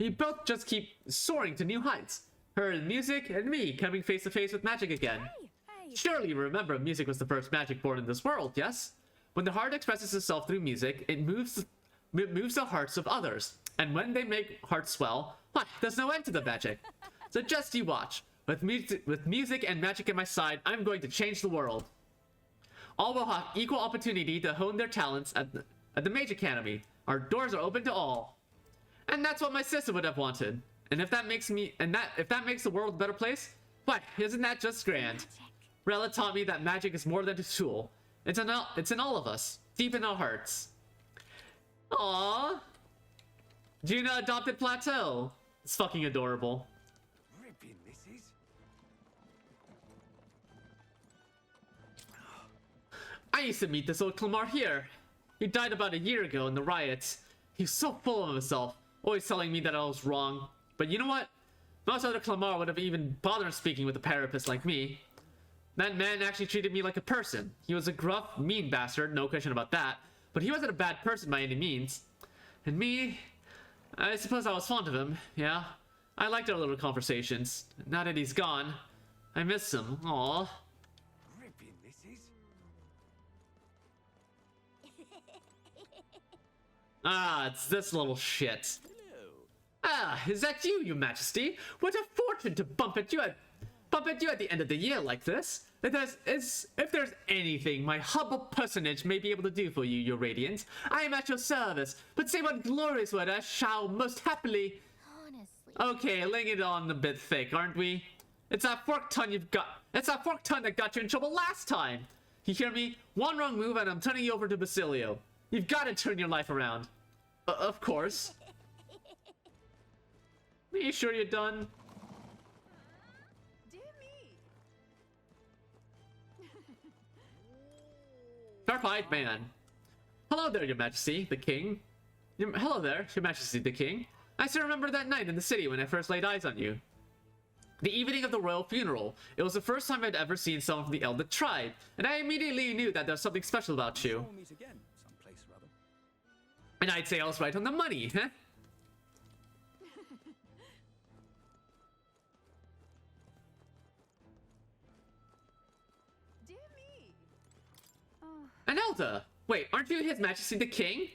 We both just keep soaring to new heights. Her in music, and me coming face to face with magic again. Hey. Surely you remember music was the first magic born in this world, yes? When the heart expresses itself through music, it moves the hearts of others. And when they make hearts swell, what? There's no end to the magic. So just you watch. With music and magic at my side, I'm going to change the world. All will have equal opportunity to hone their talents at the Mage Academy. Our doors are open to all. And that's what my sister would have wanted. And if that makes the world a better place, what? Isn't that just grand? Rella taught me that magic is more than a tool. It's in all of us, deep in our hearts. Aww. Juna adopted Plateau. It's fucking adorable. Ripping, missus. I used to meet this old Clamar here. He died about a year ago in the riots. He was so full of himself, always telling me that I was wrong. But you know what? Most other Clamar would have even bothered speaking with a parapist like me. That man actually treated me like a person. He was a gruff, mean bastard, no question about that. But he wasn't a bad person by any means. And me, I suppose I was fond of him, yeah. I liked our little conversations. Now that he's gone, I miss him. Aww. Ripping, missus. Ah, it's this little shit. Ah, is that you, Your Majesty? What a fortune to bump at you at the end of the year like this. If there's anything my humble personage may be able to do for you, Your Radiance, I am at your service. But say what glorious word I shall most happily. Honestly. Okay, laying it on a bit thick, aren't we? It's that fork tongue you've got. It's that fork tongue that got you in trouble last time. You hear me? One wrong move and I'm turning you over to Basilio. You've got to turn your life around. Of course. Are you sure you're done? Dear me. Sharp-eyed man. Hello there, Your Majesty, the King. Hello there, Your Majesty, the King. I still remember that night in the city when I first laid eyes on you. The evening of the royal funeral. It was the first time I'd ever seen someone from the Eldred tribe, and I immediately knew that there was something special about you. We'll meet again, someplace or other. And I'd say I was right on the money, huh? Dear me. Oh, An Elder! Wait, aren't you His Majesty the King?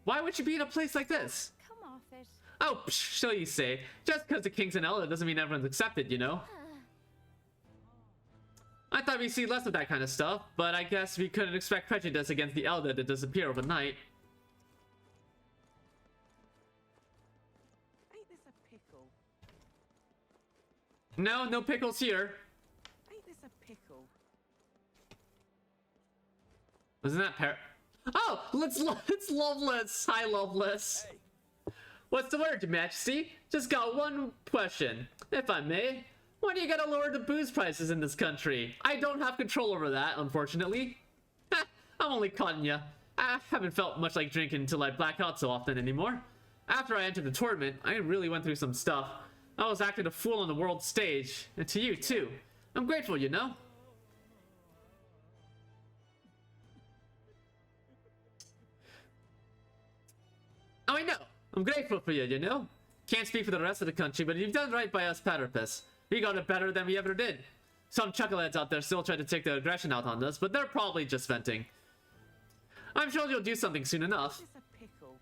Why would you be in a place like this? come off it. Oh, psh, so you say. Just because the King's an Elder doesn't mean everyone's accepted, you know? I thought we'd see less of that kind of stuff, but I guess we couldn't expect prejudice against the Elder to disappear overnight. Ain't this a pickle? No pickles here. Ain't this a pickle? Wasn't that Oh, it's Loveless. Hi, Loveless. What's the word, Your Majesty? Just got one question, if I may. Why do you gotta lower the booze prices in this country? I don't have control over that, unfortunately. Ha, I'm only caught ya. I haven't felt much like drinking until I black out so often anymore. After I entered the tournament, I really went through some stuff. I was acting a fool on the world stage, and to you too. I'm grateful, you know? Oh, I know. I'm grateful for you, you know? Can't speak for the rest of the country, but you've done right by us Platypus. We got it better than we ever did. Some chuckleheads out there still try to take their aggression out on us, but they're probably just venting. I'm sure you'll do something soon enough. Ain't this a pickle?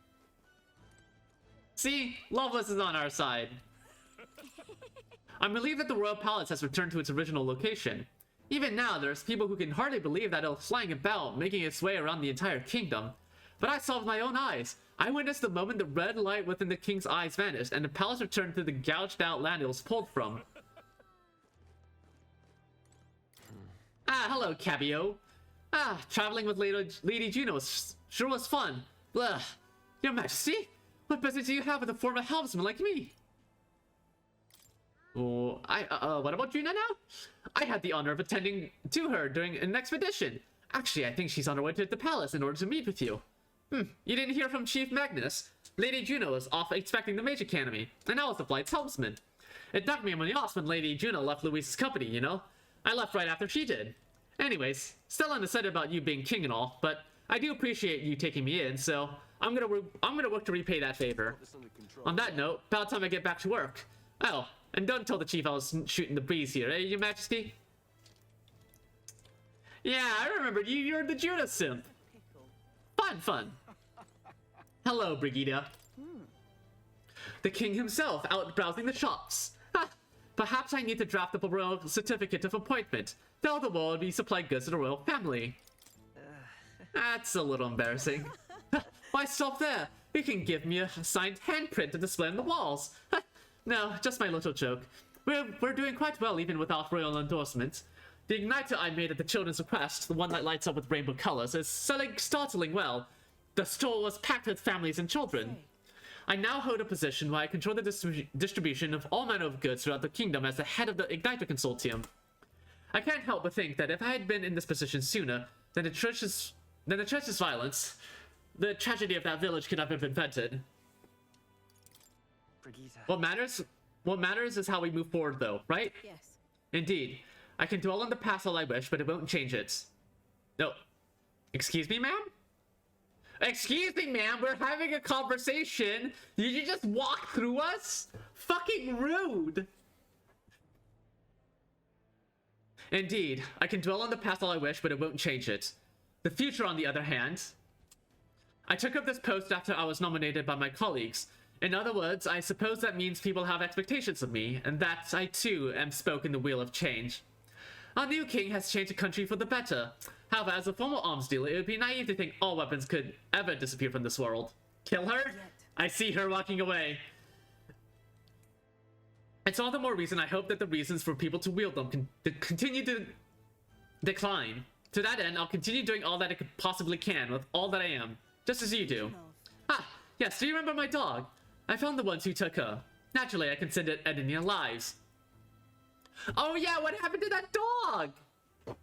See? Loveless is on our side. I'm relieved that the Royal Palace has returned to its original location. Even now, there's people who can hardly believe that it's flying about, making its way around the entire kingdom. But I saw with my own eyes. I witnessed the moment the red light within the king's eyes vanished, and the palace returned to the gouged-out land it was pulled from. Ah, hello, Cabio. Ah, traveling with Lady Juno sure was fun. Blah. Your Majesty, what business do you have with a former helmsman like me? Oh, what about Juno now? I had the honor of attending to her during an expedition. Actually, I think she's on her way to the palace in order to meet with you. You didn't hear from Chief Magnus? Lady Juno was off inspecting the Mage Academy, and I was the flight's helmsman. It knocked me on the ass when Lady Juno left Louise's company, you know? I left right after she did. Anyways, still undecided about you being king and all, but I do appreciate you taking me in, so I'm gonna work to repay that favor. On that note, about time I get back to work. Oh, and don't tell the chief I was shooting the breeze here, eh, Your Majesty? Yeah, I remember you. You're the Juno simp. Pickle. Fun. Hello, Brigida. The king himself out browsing the shops. Ha! Perhaps I need to draft up a royal certificate of appointment. Tell the world we supply goods to the royal family. That's a little embarrassing. Why stop there? You can give me a signed handprint to display on the walls. No, just my little joke. We're doing quite well even without royal endorsements. The igniter I made at the children's request, the one that lights up with rainbow colors, is selling startling well. The store was packed with families and children. I now hold a position where I control the distribution of all manner of goods throughout the kingdom as the head of the Igniter Consortium. I can't help but think that if I had been in this position sooner, then the church's violence, the tragedy of that village could not have been prevented. Brigitte. What matters is how we move forward, though, right? Yes. Indeed. I can dwell on the past all I wish, but it won't change it. No. Excuse me, ma'am? Excuse me, ma'am, we're having a conversation. Did you just walk through us? Fucking rude. Indeed, I can dwell on the past all I wish, but it won't change it. The future, on the other hand... I took up this post after I was nominated by my colleagues. In other words, I suppose that means people have expectations of me, and that I too am spoke in the wheel of change. Our new king has changed the country for the better. However, as a former arms dealer, it would be naive to think all weapons could ever disappear from this world. Kill her? I see her walking away. It's all the more reason I hope that the reasons for people to wield them continue to decline. To that end, I'll continue doing all that I possibly can with all that I am, just as you do. Ah, yes, do you remember my dog? I found the ones who took her. Naturally, I considered ending their lives. Oh yeah, what happened to that dog?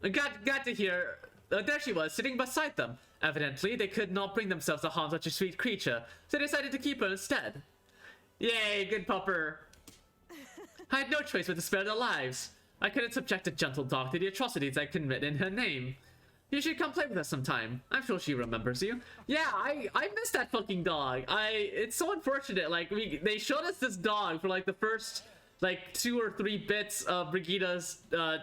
I got to hear. There she was, sitting beside them. Evidently, they could not bring themselves to harm such a sweet creature, so they decided to keep her instead. Yay, good pupper. I had no choice but to spare their lives. I couldn't subject a gentle dog to the atrocities I commit in her name. You should come play with us sometime. I'm sure she remembers you. Yeah, I miss that fucking dog. It's so unfortunate. Like, they showed us this dog for like the first like 2 or 3 bits of Brigida's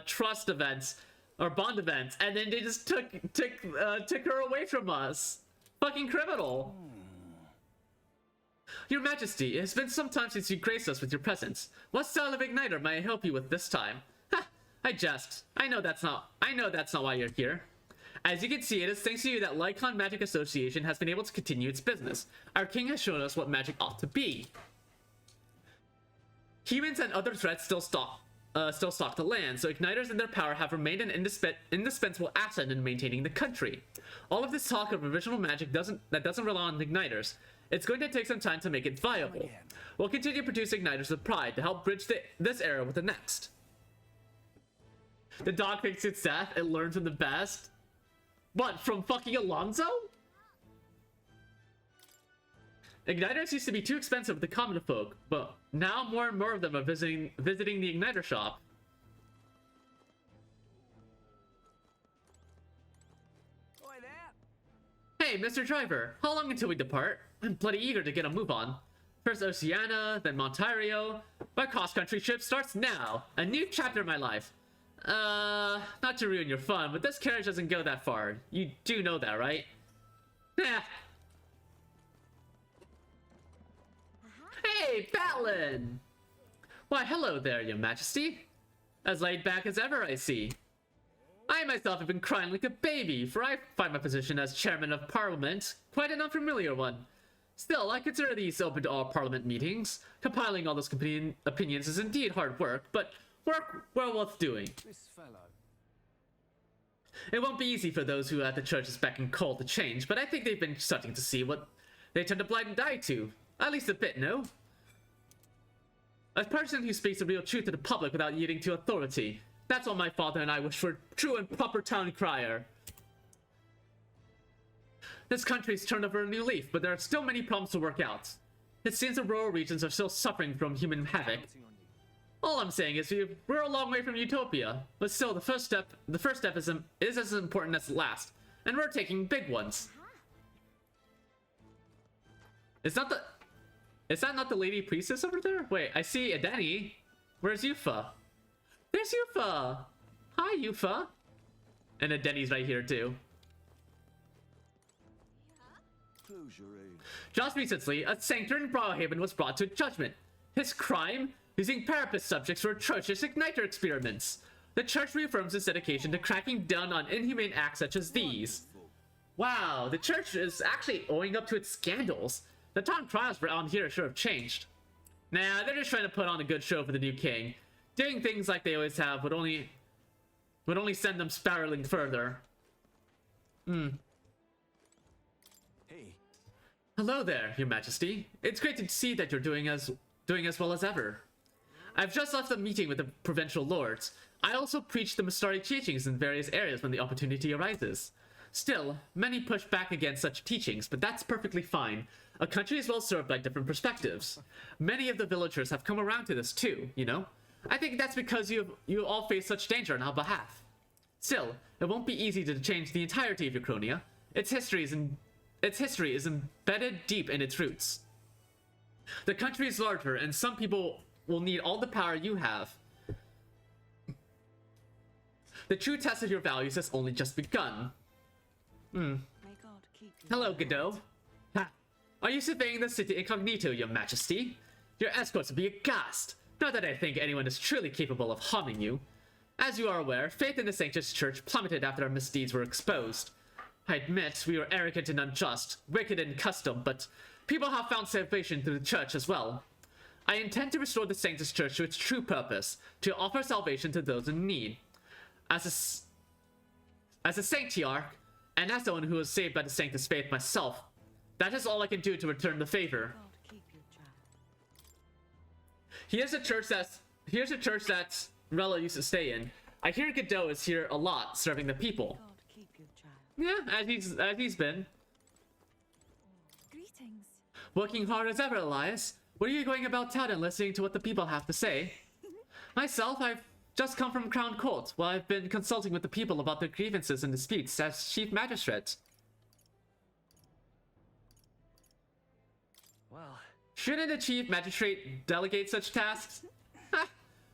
trust events or bond events, and then they just took her away from us. Fucking criminal. Your Majesty, it has been some time since you graced us with your presence. What style of igniter may I help you with this time? Ha! I jest. I know that's not why you're here. As you can see, it is thanks to you that Lycon Magic Association has been able to continue its business. Our king has shown us what magic ought to be. Humans and other threats still stalk the land, so igniters and their power have remained an indispensable asset in maintaining the country. All of this talk of original magic doesn't rely on igniters. It's going to take some time to make it viable. We'll continue to produce igniters with pride to help bridge this era with the next. The dog thinks it's death. It learns from the best. What, from fucking Alonzo? Igniters used to be too expensive for the common folk, but now more and more of them are visiting the igniter shop. Oi there! Hey, Mr. Driver, how long until we depart? I'm bloody eager to get a move on. First Oceania, then Montario. My cross-country trip starts now. A new chapter in my life. Not to ruin your fun, but this carriage doesn't go that far. You do know that, right? Yeah. Hey, Batlin! Why, hello there, Your Majesty. As laid back as ever, I see. I myself have been crying like a baby, for I find my position as Chairman of Parliament quite an unfamiliar one. Still, I consider these open to all Parliament meetings. Compiling all those opinions is indeed hard work, but work well worth doing. This fellow. It won't be easy for those who at the church's beck and call to change, but I think they've been starting to see what they turn a blind eye to. At least a bit, no? A person who speaks the real truth to the public without yielding to authority. That's what my father and I wish for true and proper town crier. This country's turned over a new leaf, but there are still many problems to work out. It seems the rural regions are still suffering from human havoc. All I'm saying is we're a long way from utopia, but still the first step is as important as the last, and we're taking big ones. Is that not the lady priestess over there? Wait, I see Adeni. Where's Yufa? There's Yufa! Hi, Yufa! And Adeni's right here, too. Just recently, a sanctuary in Broadhaven was brought to judgment. His crime? Using Parapet subjects for atrocious igniter experiments. The church reaffirms its dedication to cracking down on inhumane acts such as these. Wow, the church is actually owing up to its scandals. The town trials around here should have changed. Nah, they're just trying to put on a good show for the new king. Doing things like they always have would only send them spiraling further. Hey. Hello there, Your Majesty. It's great to see that you're doing as well as ever. I've just left a meeting with the provincial lords. I also preach the Mastari teachings in various areas when the opportunity arises. Still, many push back against such teachings, but that's perfectly fine. A country is well served by different perspectives. Many of the villagers have come around to this too, you know? I think that's because you all face such danger on our behalf. Still, it won't be easy to change the entirety of Uchronia. Its history is embedded deep in its roots. The country is larger, and some people will need all the power you have. The true test of your values has only just begun. May God keep you. Hello, Godot. Are you surveying the city incognito, your majesty? Your escorts will be aghast. Not that I think anyone is truly capable of harming you. As you are aware, faith in the Sanctus Church plummeted after our misdeeds were exposed. I admit we were arrogant and unjust, wicked in custom, but people have found salvation through the church as well. I intend to restore the Sanctus Church to its true purpose, to offer salvation to those in need. As a Sanctiarch, and as someone who was saved by the Sanctus faith myself, that is all I can do to return the favor. God, keep your child. Here's a church that Rella used to stay in. I hear Godot is here a lot, serving the people. God, keep your child. Yeah, as he's been. Greetings. Working hard as ever, Elias. What are you going about town and listening to what the people have to say? Myself, I've just come from Crown Court, where I've been consulting with the people about their grievances and disputes as Chief Magistrate. Well, Shouldn't a Chief Magistrate delegate such tasks?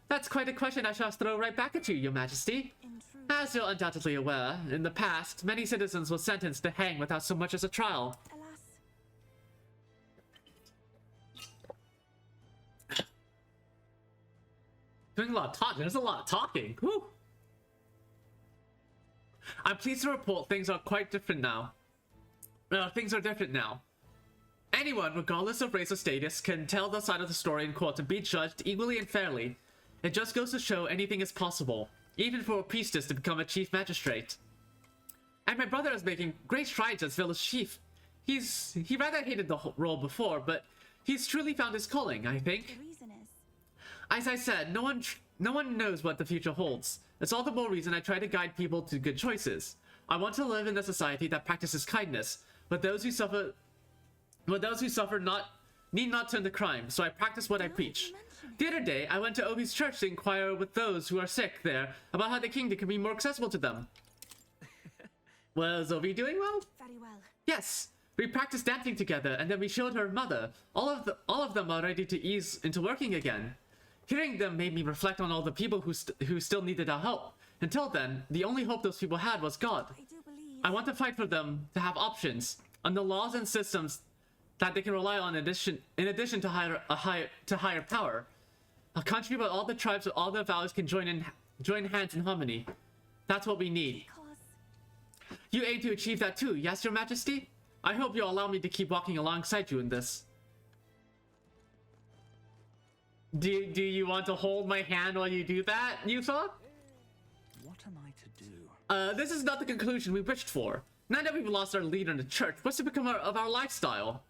That's quite a question I shall throw right back at you, Your Majesty. In truth. As you're undoubtedly aware, in the past, many citizens were sentenced to hang without so much as a trial. Alas. Doing a lot of talking. There's a lot of talking. Whew. I'm pleased to report things are quite different now. Things are different now. Anyone, regardless of race or status, can tell their side of the story in court and be judged equally and fairly. It just goes to show anything is possible, even for a priestess to become a chief magistrate. And my brother is making great strides as village chief. He rather hated the role before, but he's truly found his calling, I think. The reason is. As I said, no one knows what the future holds. It's all the more reason I try to guide people to good choices. I want to live in a society that practices kindness, but those who suffer need not turn to crime, so I practice what I preach. The other day, I went to Obi's church to inquire with those who are sick there about how the kingdom can be more accessible to them. Was Obi doing well? Very well. Yes. We practiced dancing together, and then we showed her mother. All of them are ready to ease into working again. Hearing them made me reflect on all the people who still needed our help. Until then, the only hope those people had was God. I do believe. I want to fight for them to have options, on the laws and systems that they can rely on in addition to higher power. A country where all the tribes with all their values can join hands in harmony. That's what we need. Because. You aim to achieve that too, yes, Your Majesty? I hope you'll allow me to keep walking alongside you in this. Do you want to hold my hand while you do that, Yusa? what am I to do? This is not the conclusion we wished for. Now that we've lost our leader in the church, what's to become of our lifestyle?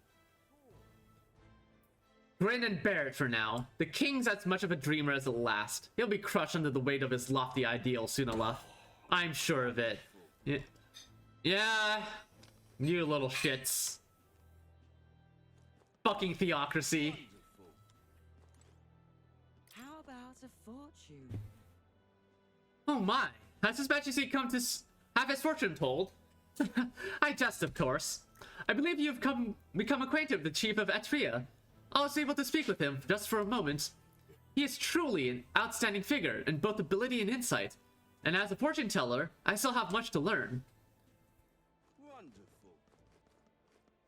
Grin and bear it for now. The king's as much of a dreamer as the last. He'll be crushed under the weight of his lofty ideals soon enough. I'm sure of it. Yeah, you little shits. Fucking theocracy. How about a fortune? Oh my, has His Majesty come to have his fortune told? I jest, of course. I believe you've become acquainted with the Chief of Etria. I was able to speak with him just for a moment. He is truly an outstanding figure in both ability and insight. And as a fortune teller, I still have much to learn.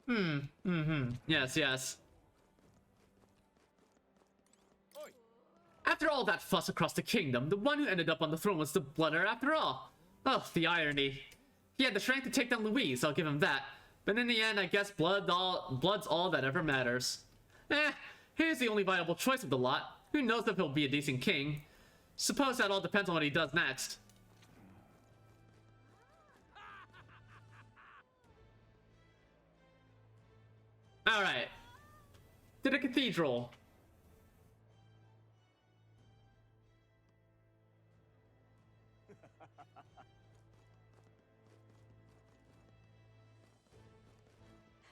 Wonderful. Yes. After all that fuss across the kingdom, the one who ended up on the throne was the blooder after all. Oh, the irony. He had the strength to take down Louise, I'll give him that. But in the end, I guess blood's all that ever matters. Here's the only viable choice of the lot. Who knows if he'll be a decent king? Suppose that all depends on what he does next. Alright. To the cathedral.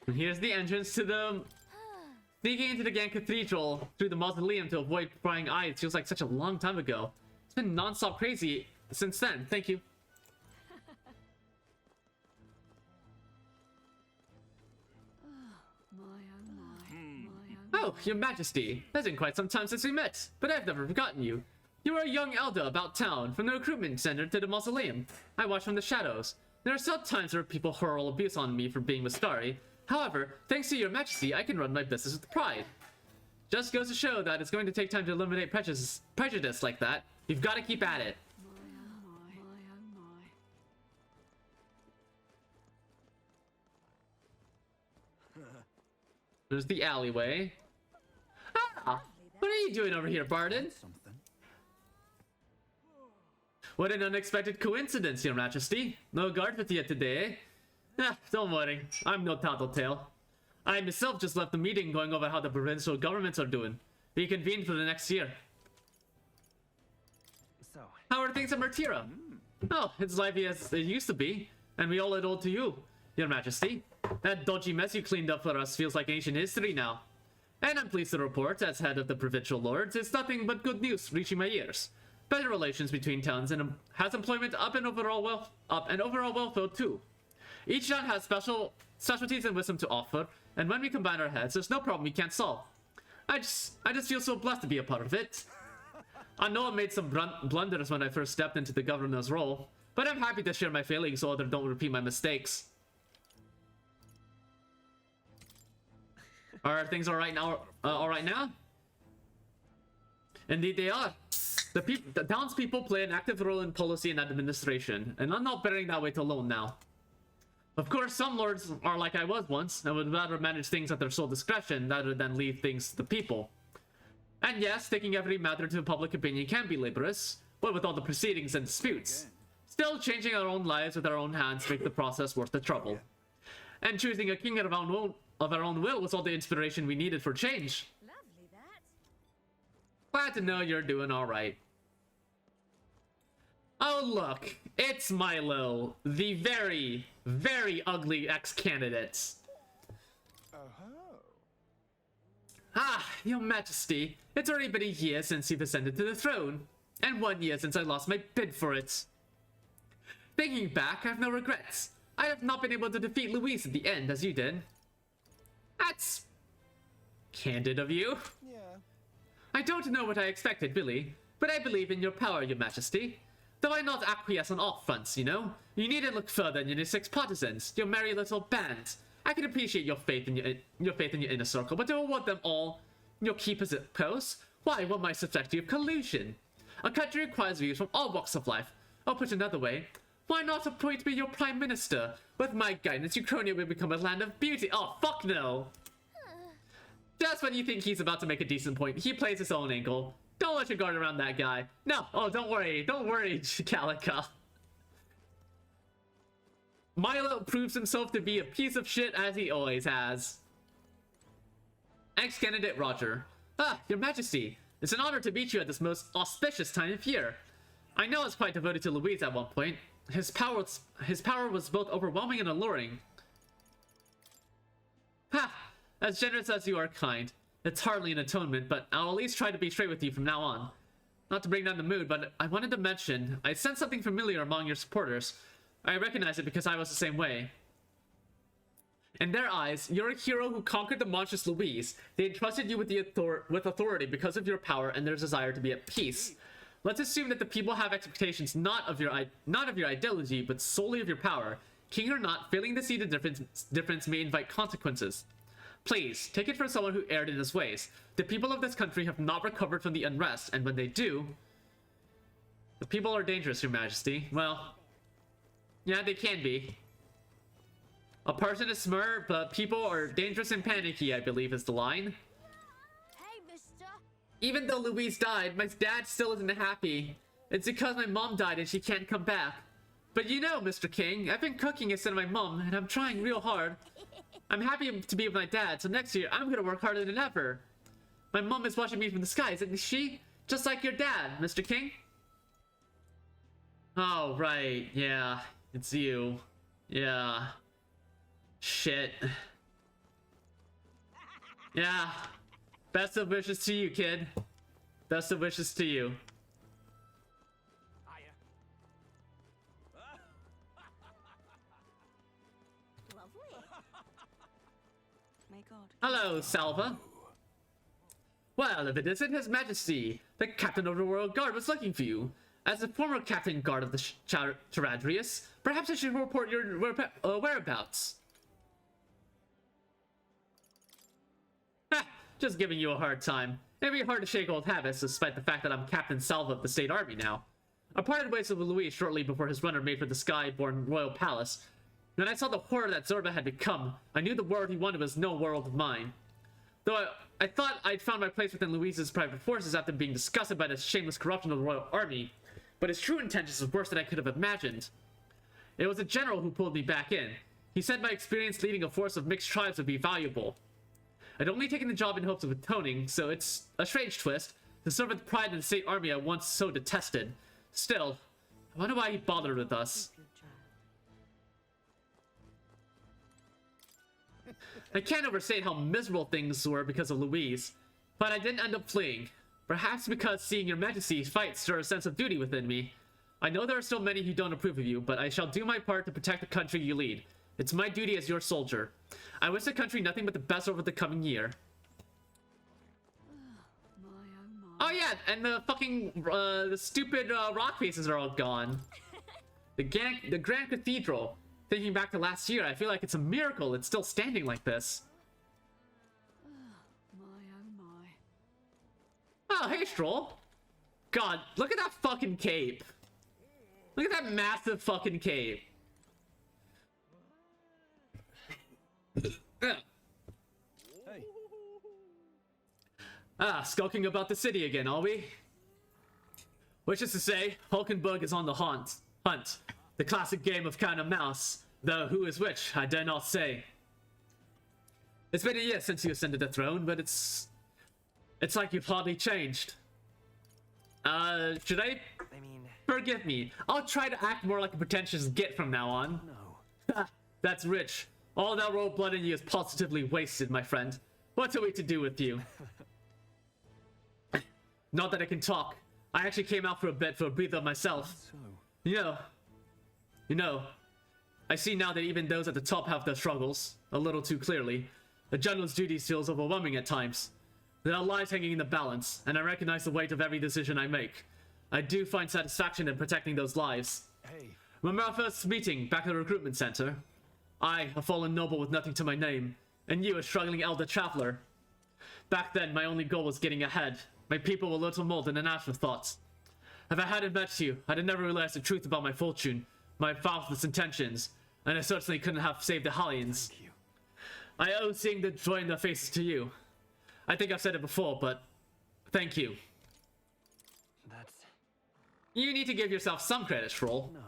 And here's the entrance to the... Sneaking into the Grand Cathedral through the mausoleum to avoid prying eyes feels like such a long time ago. It's been non-stop crazy since then. Thank you. Oh, Your Majesty. It's been quite some time since we met, but I've never forgotten you. You were a young elder about town, from the recruitment center to the mausoleum. I watched from the shadows. There are still times where people hurl abuse on me for being Mustari, However, thanks to your majesty, I can run my business with pride. Just goes to show that it's going to take time to eliminate prejudice like that. You've got to keep at it. There's the alleyway. Ah! What are you doing over here, Barden? Something. What an unexpected coincidence, your majesty. No guard with you today. Ah, don't worry. I'm no tattletale. I myself just left the meeting going over how the provincial governments are doing. Reconvened for the next year. So, How are things at Mertira? Oh, it's lively as it used to be. And we all owe it to you, your majesty. That dodgy mess you cleaned up for us feels like ancient history now. And I'm pleased to report, as head of the provincial lords, it's nothing but good news reaching my ears. Better relations between towns and has employment up and overall welfare too. Each town has specialties and wisdom to offer, and when we combine our heads, there's no problem we can't solve. I just feel so blessed to be a part of it. I know I made some blunders when I first stepped into the governor's role, but I'm happy to share my failings so others don't repeat my mistakes. Are things alright now? Alright now? Indeed they are. The townspeople play an active role in policy and administration, and I'm not bearing that weight alone now. Of course, some lords are like I was once, and would rather manage things at their sole discretion rather than leave things to the people. And yes, taking every matter to public opinion can be laborious, what with all the proceedings and disputes. Still, changing our own lives with our own hands make the process worth the trouble. And choosing a king of our own will was all the inspiration we needed for change. Lovely that. Glad to know you're doing alright. Oh look, it's Milo, the very, very ugly ex-candidate. Ah, your majesty, it's already been a year since you've ascended to the throne, and 1 year since I lost my bid for it. Thinking back, I have no regrets. I have not been able to defeat Louise at the end as you did. That's candid of you. Yeah. I don't know what I expected, really, but I believe in your power, your majesty. Though I not acquiesce on all fronts, you know? You needn't look further than your 6 partisans, your merry little band. I can appreciate your faith in your inner circle, but to award them all your key posts? Why, one might suspect you of collusion. A country requires views from all walks of life. Or put another way, why not appoint me your prime minister? With my guidance, Ukraine will become a land of beauty. Oh, fuck no. Just when you think he's about to make a decent point, he plays his own angle. Don't let your guard around that guy. No, oh, don't worry, Calica. Milo proves himself to be a piece of shit as he always has. Ex-candidate Roger. Ah, your majesty. It's an honor to meet you at this most auspicious time of year. I know I was quite devoted to Louise at one point. His power was both overwhelming and alluring. Ha! As generous as you are kind. It's hardly an atonement, but I'll at least try to be straight with you from now on. Not to bring down the mood, but I wanted to mention, I sensed something familiar among your supporters. I recognize it because I was the same way. In their eyes, you're a hero who conquered the monstrous Louise. They entrusted you with authority because of your power and their desire to be at peace. Let's assume that the people have expectations not of your ideology, but solely of your power. King or not, failing to see the difference may invite consequences. Please, take it from someone who erred in his ways. The people of this country have not recovered from the unrest, and when they do... The people are dangerous, your majesty. Well, yeah, they can be. A person is smart, but people are dangerous and panicky, I believe is the line. Hey, mister. Even though Louise died, my dad still isn't happy. It's because my mom died and she can't come back. But you know, Mr. King, I've been cooking instead of my mom, and I'm trying real hard. I'm happy to be with my dad, so next year I'm gonna work harder than ever. My mom is watching me from the skies, isn't she? Just like your dad, Mr. King. Oh, right, yeah. It's you. Yeah. Shit. Yeah. Best of wishes to you, kid. Best of wishes to you. Lovely. May God. Hello, Salva. Well, if it isn't His Majesty, the Captain of the Royal Guard was looking for you. As the former Captain Guard of the Charadrius, perhaps I should report your whereabouts. just giving you a hard time. It'd be hard to shake old habits, despite the fact that I'm Captain Salva of the State Army now. I parted ways with Louis shortly before his runner made for the Skyborn Royal Palace. When I saw the horror that Zorba had become, I knew the world he wanted was no world of mine. Though I thought I'd found my place within Louise's private forces after being disgusted by the shameless corruption of the Royal Army, but his true intentions were worse than I could have imagined. It was a general who pulled me back in. He said my experience leading a force of mixed tribes would be valuable. I'd only taken the job in hopes of atoning, so it's a strange twist, to serve with pride in the State Army I once so detested. Still, I wonder why he bothered with us. I can't overstate how miserable things were because of Louise, but I didn't end up fleeing. Perhaps because seeing your Majesty fight stirs a sense of duty within me. I know there are still many who don't approve of you, but I shall do my part to protect the country you lead. It's my duty as your soldier. I wish the country nothing but the best over the coming year. Oh yeah, and the fucking, the stupid rock faces are all gone. The Grand Cathedral. Thinking back to last year, I feel like it's a miracle it's still standing like this. Oh, hey, Stroll. God, look at that fucking cape. Look at that massive fucking cape. Hey. Ah, skulking about the city again, are we? Which is to say, Hulkenberg is on the hunt. The classic game of cat and mouse, though who is which, I dare not say. It's been a year since you ascended the throne, but it's like you've hardly changed. Should I? Forgive me. I'll try to act more like a pretentious git from now on. No. That's rich. All that royal blood in you is positively wasted, my friend. What are we to do with you? Not that I can talk. I actually came out for a bit for a breather myself. So. You know, I see now that even those at the top have their struggles, a little too clearly. The general's duty feels overwhelming at times. There are lives hanging in the balance, and I recognize the weight of every decision I make. I do find satisfaction in protecting those lives. Hey. Remember our first meeting back at the recruitment center? I, a fallen noble with nothing to my name, and you, a struggling elder traveler. Back then, my only goal was getting ahead. My people were little more than an afterthought. If I hadn't met you, I'd have never realized the truth about my fortune, my father's intentions, and I certainly couldn't have saved the Hellions. Thank you. I owe seeing the joy in their faces to you. I think I've said it before, but thank you. That's... You need to give yourself some credit, Stroll. No.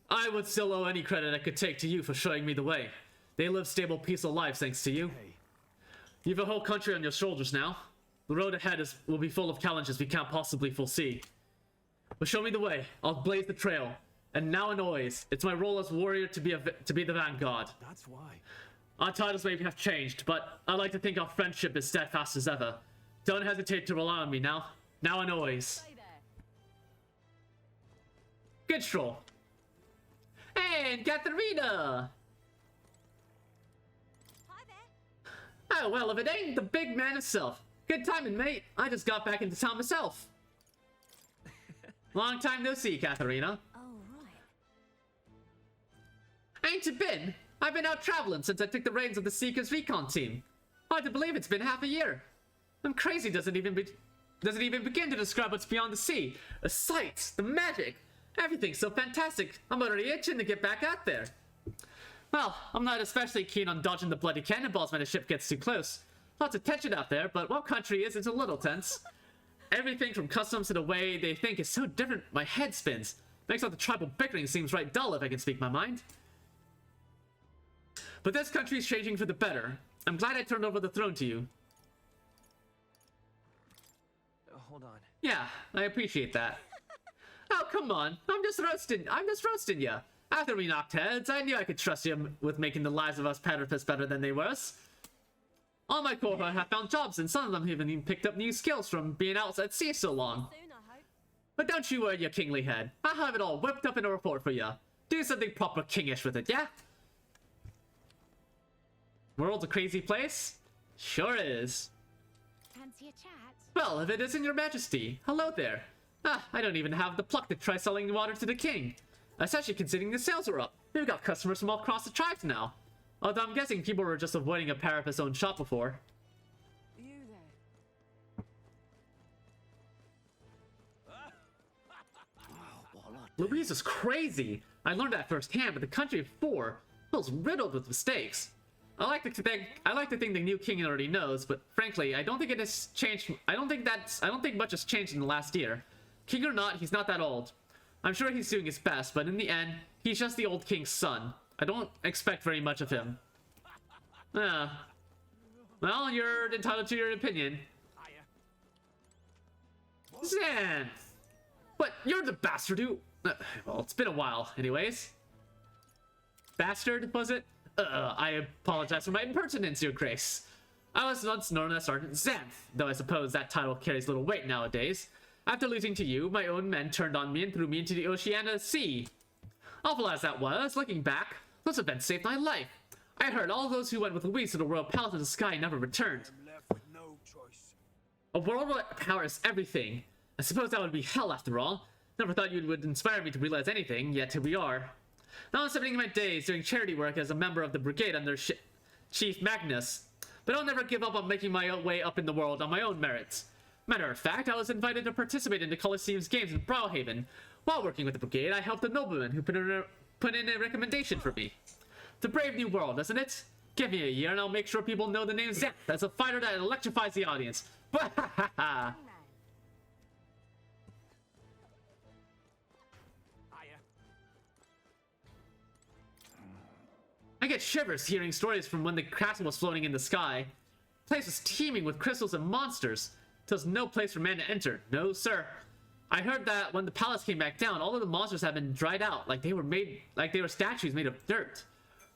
I would still owe any credit I could take to you for showing me the way. They live stable, peaceful lives thanks to you. Hey. You've a whole country on your shoulders now. The road ahead will be full of challenges we can't possibly foresee. But show me the way. I'll blaze the trail. And now and always, it's my role as warrior to be the vanguard. That's why. Our titles may have changed, but I like to think our friendship is steadfast as ever. Don't hesitate to rely on me now and always. Stay there. Good Stroll. And Katharina! Hi there. Oh, well, if it ain't the big man himself. Good timing, mate. I just got back into town myself. Long time no see, Katharina. Oh, right. Ain't you been? I've been out traveling since I took the reins of the Seekers Recon team. Hard to believe it's been half a year. I'm crazy doesn't even begin to describe what's beyond the sea. The sights, the magic, everything's so fantastic. I'm already itching to get back out there. Well, I'm not especially keen on dodging the bloody cannonballs when a ship gets too close. Lots of tension out there, but what country isn't a little tense? Everything from customs to the way they think is so different, my head spins. Makes all the tribal bickering seems right dull if I can speak my mind. But this country's changing for the better. I'm glad I turned over the throne to you. Hold on. Yeah, I appreciate that. Oh, come on. I'm just roasting ya. After we knocked heads, I knew I could trust you with making the lives of us Paterpists better than they were. All my cohort have found jobs, and some of them have even picked up new skills from being out at sea so long. Soon, I hope. But don't you worry your kingly head. I'll have it all whipped up in a report for ya. Do something proper kingish with it, yeah? World's a crazy place? Sure is. Fancy a chat? Well, if it isn't your majesty, hello there. I don't even have the pluck to try selling water to the king. Especially considering the sales are up. We've got customers from all across the tribes now. Although I'm guessing people were just avoiding a Parapet's own shop before. You Louise is crazy. I learned that firsthand, but the country of 4 feels riddled with mistakes. I like to think the new king already knows, but frankly, I don't think it has changed. I don't think much has changed in the last year. King or not, he's not that old. I'm sure he's doing his best, but in the end, he's just the old king's son. I don't expect very much of him. Well, you're entitled to your opinion. Xanth! But you're the bastard who... well, it's been a while, anyways. Bastard, was it? I apologize for my impertinence, Your Grace. I was once known as Sergeant Xanth, though I suppose that title carries little weight nowadays. After losing to you, my own men turned on me and threw me into the Oceania Sea. Awful as that was, looking back, those events saved my life. I heard all those who went with Louise to the Royal Palace of the Sky never returned. I'm left with no choice. A world where power is everything. I suppose that would be hell after all. Never thought you would inspire me to realize anything, yet here we are. Now I'm spending my days doing charity work as a member of the brigade under Chief Magnus. But I'll never give up on making my own way up in the world on my own merits. Matter of fact, I was invited to participate in the Colosseum's games in Browhaven. While working with the brigade, I helped a nobleman who put in a recommendation for me. It's a brave new world, isn't it? Give me a year and I'll make sure people know the name Xanth as a fighter that electrifies the audience. I get shivers hearing stories from when the castle was floating in the sky. The place was teeming with crystals and monsters. There was no place for man to enter. No, sir. I heard that when the palace came back down, all of the monsters had been dried out, like they were statues made of dirt.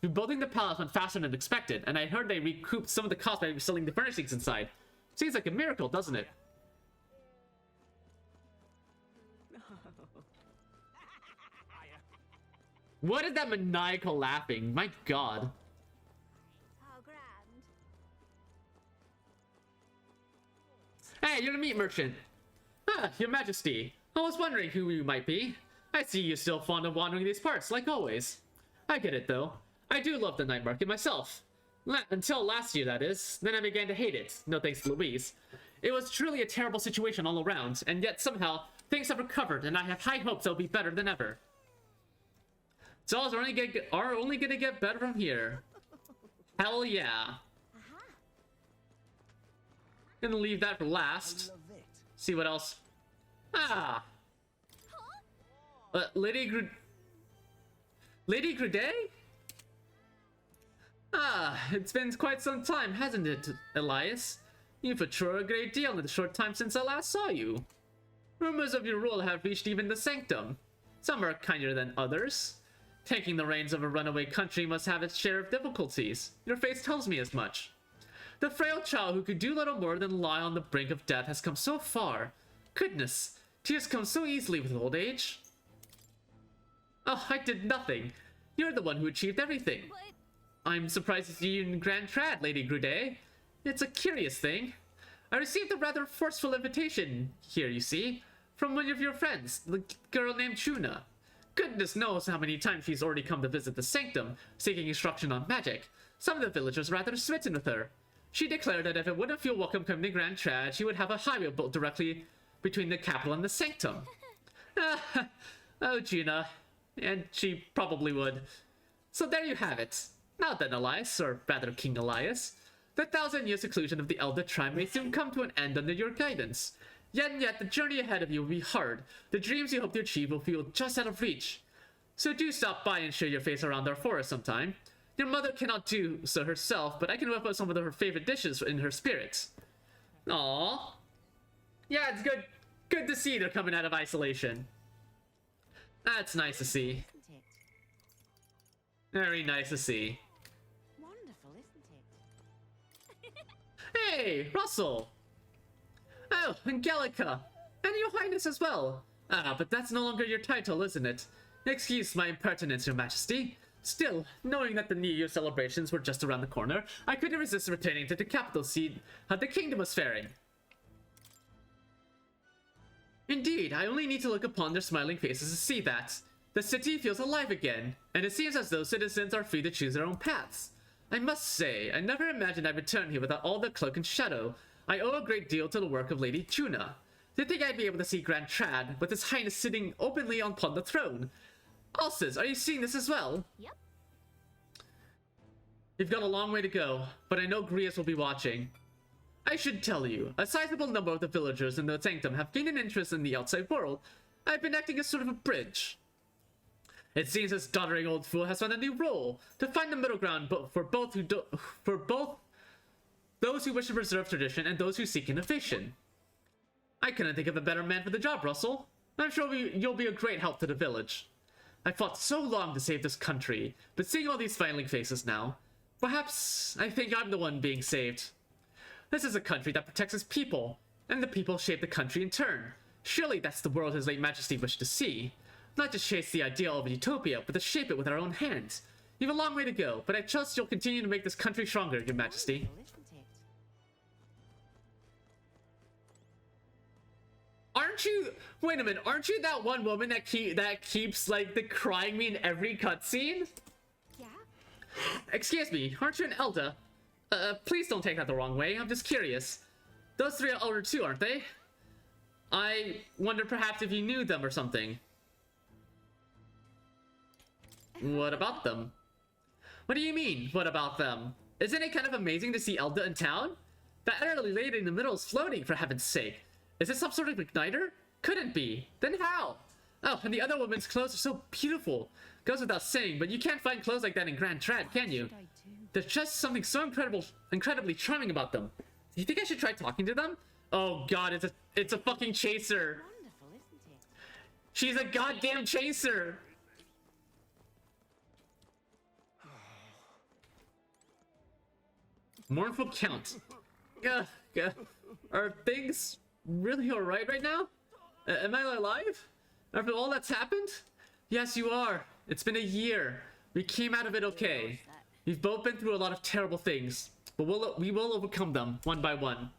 Rebuilding the palace went faster than expected, and I heard they recouped some of the cost by selling the furnishings inside. Seems like a miracle, doesn't it? What is that maniacal laughing? My god. How grand. Hey, you're the meat merchant. Ah, Your Majesty. I was wondering who you might be. I see you're still fond of wandering these parts, like always. I get it, though. I do love the night market myself. Until last year, that is. Then I began to hate it, no thanks to Louise. It was truly a terrible situation all around, and yet somehow, things have recovered, and I have high hopes they'll be better than ever. So are only gonna get better from here. Hell yeah. Gonna leave that for last. See what else. Ah. Lady Grudet? Ah, it's been quite some time, hasn't it, Elias? You've matured a great deal in the short time since I last saw you. Rumors of your rule have reached even the Sanctum. Some are kinder than others. Taking the reins of a runaway country must have its share of difficulties. Your face tells me as much. The frail child who could do little more than lie on the brink of death has come so far. Goodness, tears come so easily with old age. Oh, I did nothing. You're the one who achieved everything. But I'm surprised to see you in Grand Trad, Lady Grudet. It's a curious thing. I received a rather forceful invitation here, you see, from one of your friends, the girl named Chuna. Goodness knows how many times she's already come to visit the Sanctum, seeking instruction on magic. Some of the villagers are rather smitten with her. She declared that if it wouldn't feel welcome coming to Grand Trad, she would have a highway built directly between the capital and the Sanctum. Oh, Gina. And she probably would. So there you have it. Now then, Elias, or rather King Elias, the 1,000-year seclusion of the Elder Tribe may soon come to an end under your guidance. Yet the journey ahead of you will be hard. The dreams you hope to achieve will feel just out of reach. So do stop by and show your face around our forest sometime. Your mother cannot do so herself, but I can whip up some of her favorite dishes in her spirit. Aww. Yeah, it's good to see they're coming out of isolation. That's nice to see. Isn't it? Very nice to see. Wonderful, isn't it? Hey, Russell! Oh, Angelica! And your highness as well! Ah, but that's no longer your title, isn't it? Excuse my impertinence, your majesty. Still, knowing that the New Year celebrations were just around the corner, I couldn't resist returning to the capital seat how the kingdom was faring. Indeed, I only need to look upon their smiling faces to see that. The city feels alive again, and it seems as though citizens are free to choose their own paths. I must say, I never imagined I'd return here without all the cloak and shadow. I owe a great deal to the work of Lady Chuna. Did you think I'd be able to see Grand Trad with His Highness sitting openly upon the throne? Ulcers, are you seeing this as well? Yep. You've got a long way to go, but I know Grius will be watching. I should tell you, a sizable number of the villagers in the sanctum have gained an interest in the outside world. I've been acting as sort of a bridge. It seems this doddering old fool has found a new role, to find the middle ground for both those who wish to preserve tradition and those who seek innovation. I couldn't think of a better man for the job, Russell. I'm sure you'll be a great help to the village. I fought so long to save this country, but seeing all these smiling faces now, perhaps I think I'm the one being saved. This is a country that protects its people, and the people shape the country in turn. Surely that's the world His late Majesty wished to see. Not to chase the ideal of a utopia, but to shape it with our own hands. You have a long way to go, but I trust you'll continue to make this country stronger, Your Majesty. Wonderful, isn't it? Aren't you? Wait a minute. Aren't you that one woman that keeps like decrying me in every cutscene? Yeah? Excuse me. Aren't you an Elder? Please don't take that the wrong way. I'm just curious. Those three are Elder too, aren't they? I wonder perhaps if you knew them or something. What about them? What do you mean, what about them? Isn't it kind of amazing to see Elda in town? That elderly lady in the middle is floating, for heaven's sake. Is it some sort of igniter? Couldn't be. Then how? Oh, and the other woman's clothes are so beautiful. Goes without saying, but you can't find clothes like that in Grand Trad, can you? There's just something so incredibly charming about them. Do you think I should try talking to them? Oh god, it's a fucking chaser. Wonderful, isn't it? She's a goddamn chaser. Mournful Count. Are things really alright right now? Am I alive? After all that's happened? Yes, you are. It's been a year. We came out of it okay. We've both been through a lot of terrible things, but we will overcome them one by one.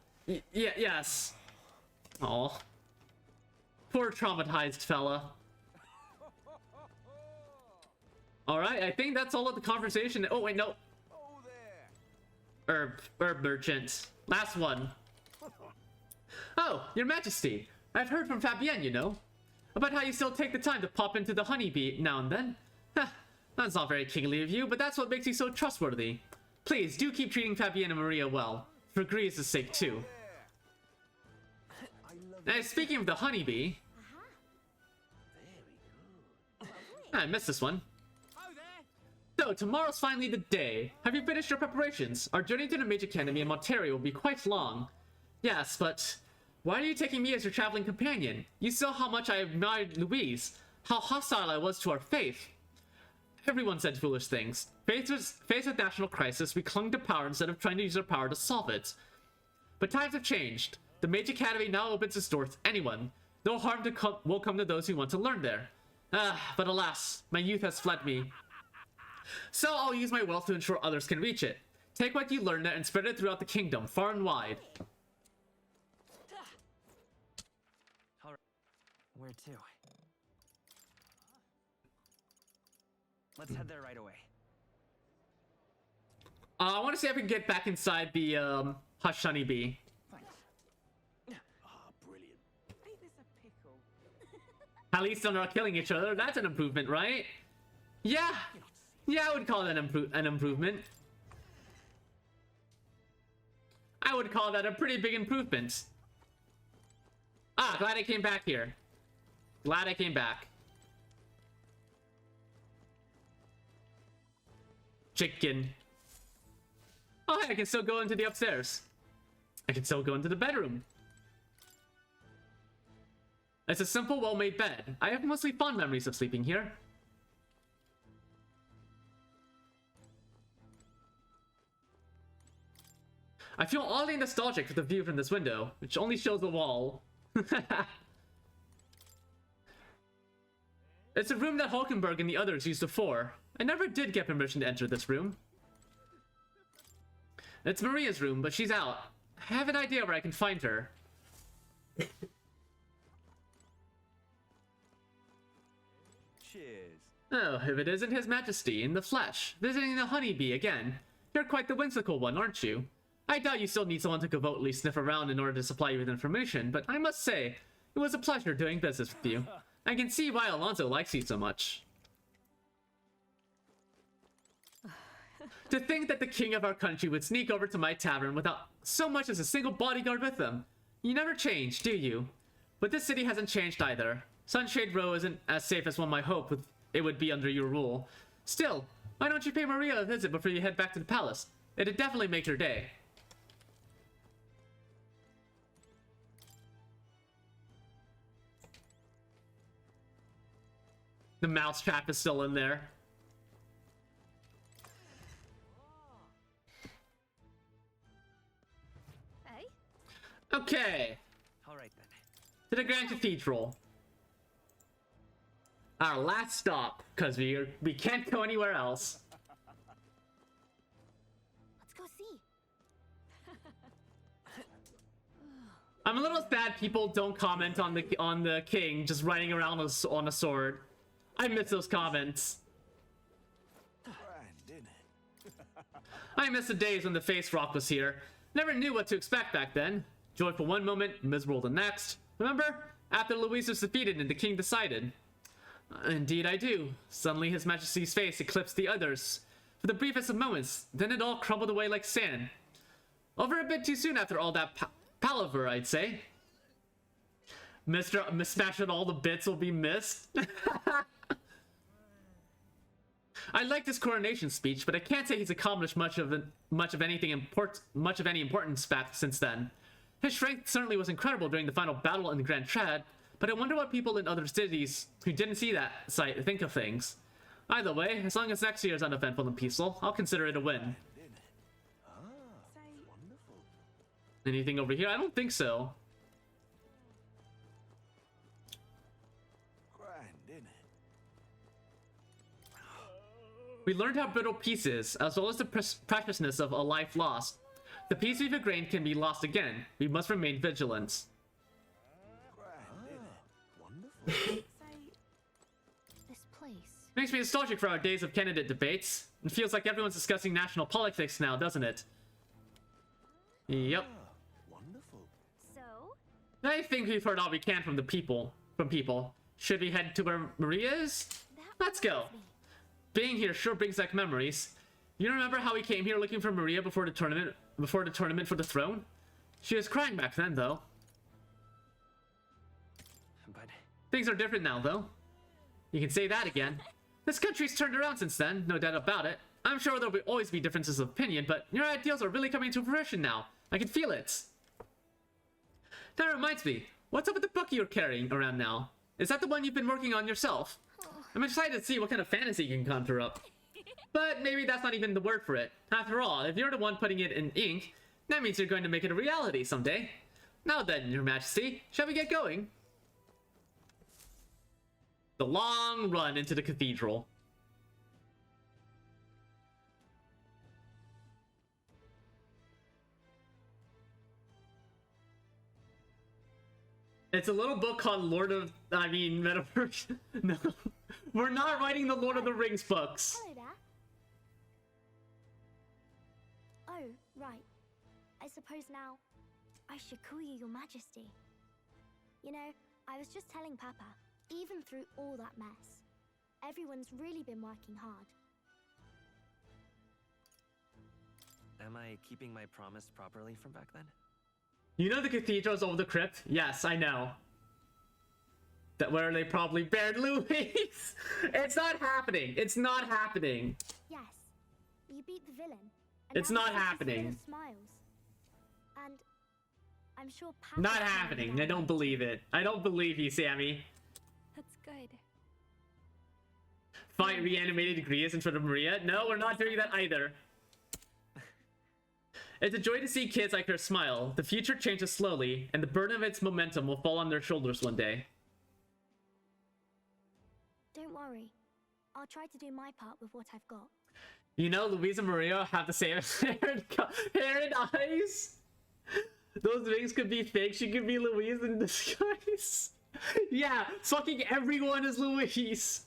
Yes. Aw. Poor traumatized fella. Alright, I think that's all of the conversation. Oh, wait, no. Oh, there. Herb merchant. Last one. Oh, Your Majesty. I've heard from Fabienne, you know, about how you still take the time to pop into the honeybee now and then. Heh, that's not very kingly of you, but that's what makes you so trustworthy. Please, do keep treating Fabienne and Maria well, for Grius' sake too. Now, speaking of the honeybee... I missed this one. So, tomorrow's finally the day. Have you finished your preparations? Our journey to the Mage Academy in Monterey will be quite long. Yes, but... why are you taking me as your traveling companion? You saw how much I admired Louise, how hostile I was to our faith. Everyone said foolish things. Faced with national crisis, we clung to power instead of trying to use our power to solve it. But times have changed. The Mage Academy now opens its doors to anyone. No harm will come to those who want to learn there. But alas, my youth has fled me. So I'll use my wealth to ensure others can reach it. Take what you learn there and spread it throughout the kingdom, far and wide. Where to? Let's head there right away. I want to see if I can get back inside the Hush Honeybee. Ah, brilliant. Ain't this a pickle? At least they're not killing each other. That's an improvement, right? Yeah. Yeah, I would call that an improvement. I would call that a pretty big improvement. Ah, glad I came back here. Glad I came back. Chicken. Oh, hey, I can still go into the upstairs. I can still go into the bedroom. It's a simple, well-made bed. I have mostly fond memories of sleeping here. I feel oddly nostalgic for the view from this window, which only shows the wall. It's a room that Hulkenberg and the others used before. I never did get permission to enter this room. It's Maria's room, but she's out. I have an idea where I can find her. Cheers. Oh, if it isn't His Majesty in the flesh, visiting the honeybee again. You're quite the whimsical one, aren't you? I doubt you still need someone to covertly sniff around in order to supply you with information, but I must say, it was a pleasure doing business with you. I can see why Alonso likes you so much. To think that the king of our country would sneak over to my tavern without so much as a single bodyguard with them. You never change, do you? But this city hasn't changed either. Sunshade Row isn't as safe as one might hope it would be under your rule. Still, why don't you pay Maria a visit before you head back to the palace? It'd definitely make her day. The mousetrap is still in there. Hey? Okay, All right then. to the Grand Cathedral. Our last stop, because we can't go anywhere else. Let's go see. I'm a little sad people don't comment on the king just riding around on a sword. I miss those comments. Grand, didn't it? I miss the days when the face rock was here. Never knew what to expect back then. Joyful one moment, miserable the next. Remember? After Louise was defeated and the king decided. Indeed I do. Suddenly His Majesty's face eclipsed the others. For the briefest of moments, then it all crumbled away like sand. Over a bit too soon after all that palaver, I'd say. Smashing all the bits will be missed. I liked his coronation speech, but I can't say he's accomplished much of any importance back since then. His strength certainly was incredible during the final battle in the Grand Trad, but I wonder what people in other cities who didn't see that sight think of things. Either way, as long as next year is uneventful and peaceful, I'll consider it a win. Didn't it? Ah, So, wonderful. Anything over here? I don't think so. Grand, didn't it? We learned how brittle peace is, as well as the preciousness of a life lost. The peace we've gained can be lost again. We must remain vigilant. Grand, didn't it? Wonderful. This place. Makes me nostalgic for our days of candidate debates. It feels like everyone's discussing national politics now, doesn't it? Yep. Ah, wonderful. So? I think we've heard all we can from people. Should we head to where Maria is? Let's go. reminds me. Being here sure brings back memories. You remember how we came here looking for Maria before the tournament for the throne? She was crying back then, though. But Things are different now, though. You can say that again. This country's turned around since then, no doubt about it. I'm sure there'll always be differences of opinion, but your ideals are really coming to fruition now. I can feel it. That reminds me, what's up with the book you're carrying around now? Is that the one you've been working on yourself? I'm excited to see what kind of fantasy you can conjure up. But maybe that's not even the word for it. After all, if you're the one putting it in ink, that means you're going to make it a reality someday. Now then, Your Majesty, shall we get going? The long run into the cathedral. It's a little book called Metaverse. No, we're not writing the Lord of the Rings books. Hello there. Oh, right. I suppose now I should call you Your Majesty. You know, I was just telling Papa, even through all that mess, everyone's really been working hard. am I keeping my promise properly from back then? You know the cathedral's over the crypt? Yes, I know. That where they probably buried Louise. It's not happening. It's not happening. Yes, you beat the villain. And It's now not the city's full happening. of smiles. And I'm sure Papa. Not happening. I don't believe it. I don't believe you, Sammy. That's good. Fight reanimated Grievous in front of Maria. No, we're not doing that either. It's a joy to see kids like her smile. The future changes slowly, and the burden of its momentum will fall on their shoulders one day. Don't worry. I'll try to do my part with what I've got. You know, Louise and Maria have the same hair and eyes. Those rings could be fake. She could be Louise in disguise. Yeah, fucking everyone is Louise.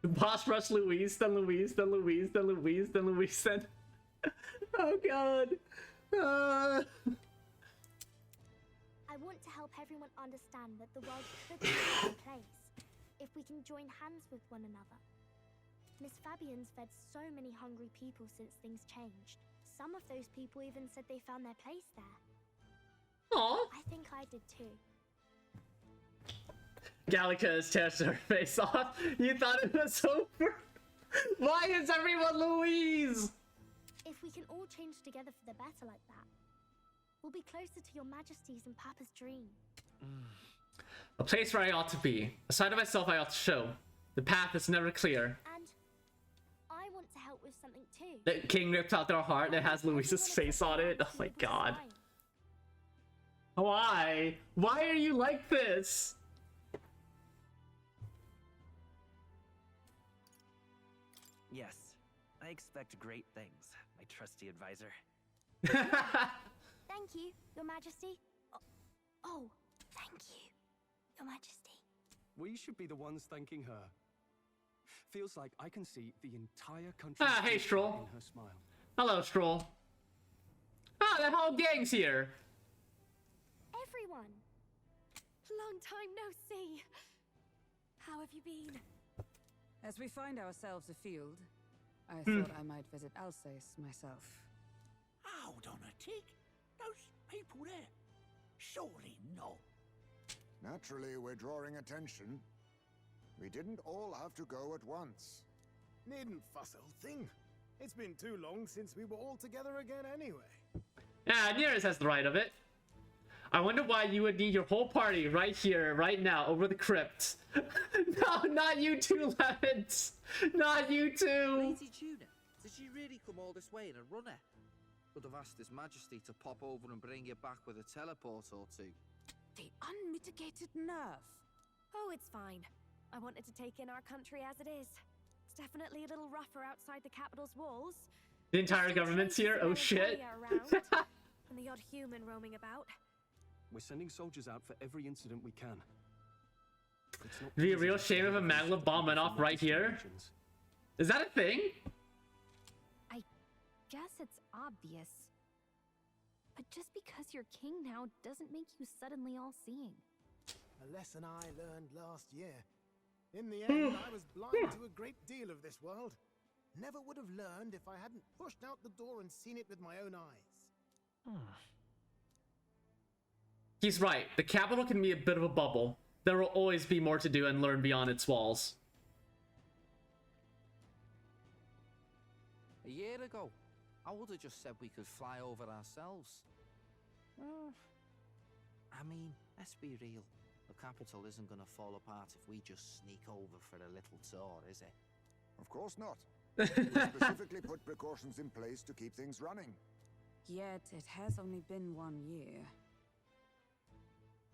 Boss rush Louise, then Louise, then Louise, then Louise, then Louise, then... Oh god. I want to help everyone understand that the world could be a better place if we can join hands with one another. Miss Fabian's fed so many hungry people since things changed. Some of those people even said they found their place there. Aw. I think I did too. Gallica is tears her face off. You thought it was over? Why is everyone Louise? If we can all change together for the better like that, we'll be closer to your majesties and Papa's dream. A place where I ought to be. A side of myself I ought to show. The path is never clear. And I want to help with something too. The king ripped out their heart that has Louise's face on it. Oh my god. Why? Why are you like this? Yes, I expect great things, my trusty advisor. Thank you, Your Majesty. Oh, thank you, Your Majesty. We should be the ones thanking her. Feels like I can see the entire country Hey, Stroll. in her smile. Hello, Stroll. Ah, that whole gang's here. Everyone. Long time no see. How have you been? As we find ourselves afield, I thought I might visit Alsace myself. Hold on a tick. Those people there. Surely not. Naturally, we're drawing attention. We didn't all have to go at once. Needn't fuss, old thing. It's been too long since we were all together again anyway. Yeah, Nearest has the right of it. I wonder why you would need your whole party right here, right now, over the crypt. No, not you two, Lemons! Not you two! Lady Tuna, did you really come all this way in a runner? Would have asked His Majesty to pop over and bring you back with a teleport or two. The unmitigated nerve. Oh, it's fine. I wanted to take in our country as it is. It's definitely a little rougher outside the capital's walls. The entire government's here? Oh shit. And the odd human roaming about. We're sending soldiers out for every incident we can. It's not It'd be a easy real to shame if a find Maglev people bomb went from off right distant here. regions. Is that a thing? Guess it's obvious. But just because you're king now doesn't make you suddenly all-seeing. A lesson I learned last year. In the end, I was blind to a great deal of this world. Never would have learned if I hadn't pushed out the door and seen it with my own eyes. He's right. The capital can be a bit of a bubble. There will always be more to do and learn beyond its walls. A year ago, I would have just said we could fly over ourselves. I mean, let's be real. The capital isn't going to fall apart if we just sneak over for a little tour, is it? Of course not. We specifically put precautions in place to keep things running. Yet it has only been 1 year.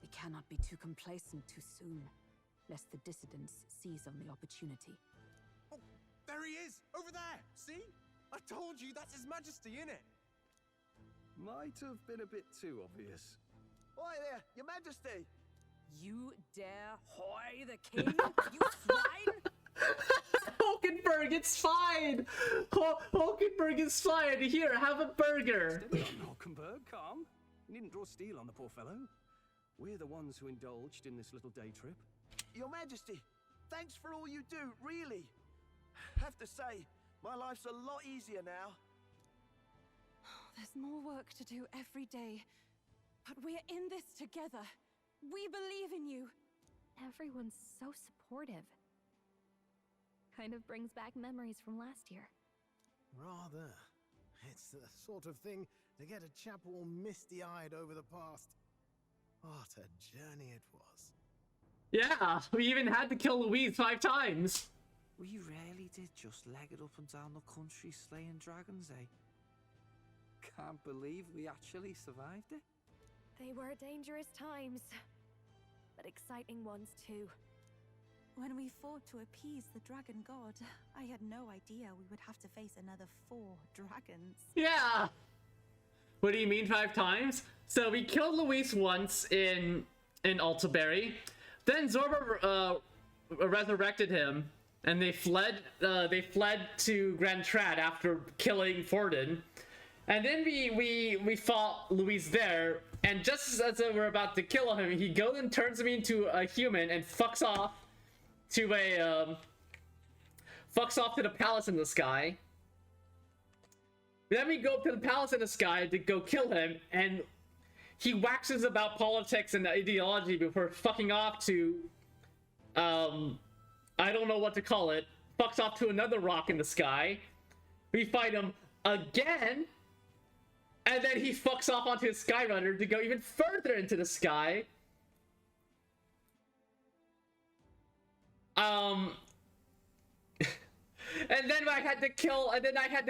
We cannot be too complacent too soon, lest the dissidents seize on the opportunity. Oh, there he is! Over there! See? I told you, that's His Majesty, innit? Might have been a bit too obvious. Oi there, Your Majesty! You dare hoy the king, you swine! Hulkenberg, it's fine! Hulkenberg is fine! Here, have a burger! Steady on, Hulkenberg, calm. You needn't draw steel on the poor fellow. We're the ones who indulged in this little day trip. Your Majesty, thanks for all you do, really. Have to say, my life's a lot easier now. There's more work to do every day, but we're in this together. We believe in you. Everyone's so supportive. Kind of brings back memories from last year. Rather. It's the sort of thing to get a chap all misty-eyed over the past. What a journey it was. Yeah, we even had to kill Louise 5 times! We really did just leg it up and down the country slaying dragons, eh? Can't believe we actually survived it. They were dangerous times, but exciting ones too. When we fought to appease the dragon god, I had no idea we would have to face another 4 dragons. Yeah! What do you mean 5 times? So we killed Luis once in Altaberry. Then Zorba resurrected him. and they fled to Grand Trad after killing Forden. And then we fought Luis there, and just as we're about to kill him, he goes and turns me into a human and fucks off to the palace in the sky. Then we go up to the palace in the sky to go kill him, and he waxes about politics and ideology before fucking off to I don't know what to call it. Fucks off to another rock in the sky. We fight him again. And then he fucks off onto his Skyrunner to go even further into the sky. And then I had to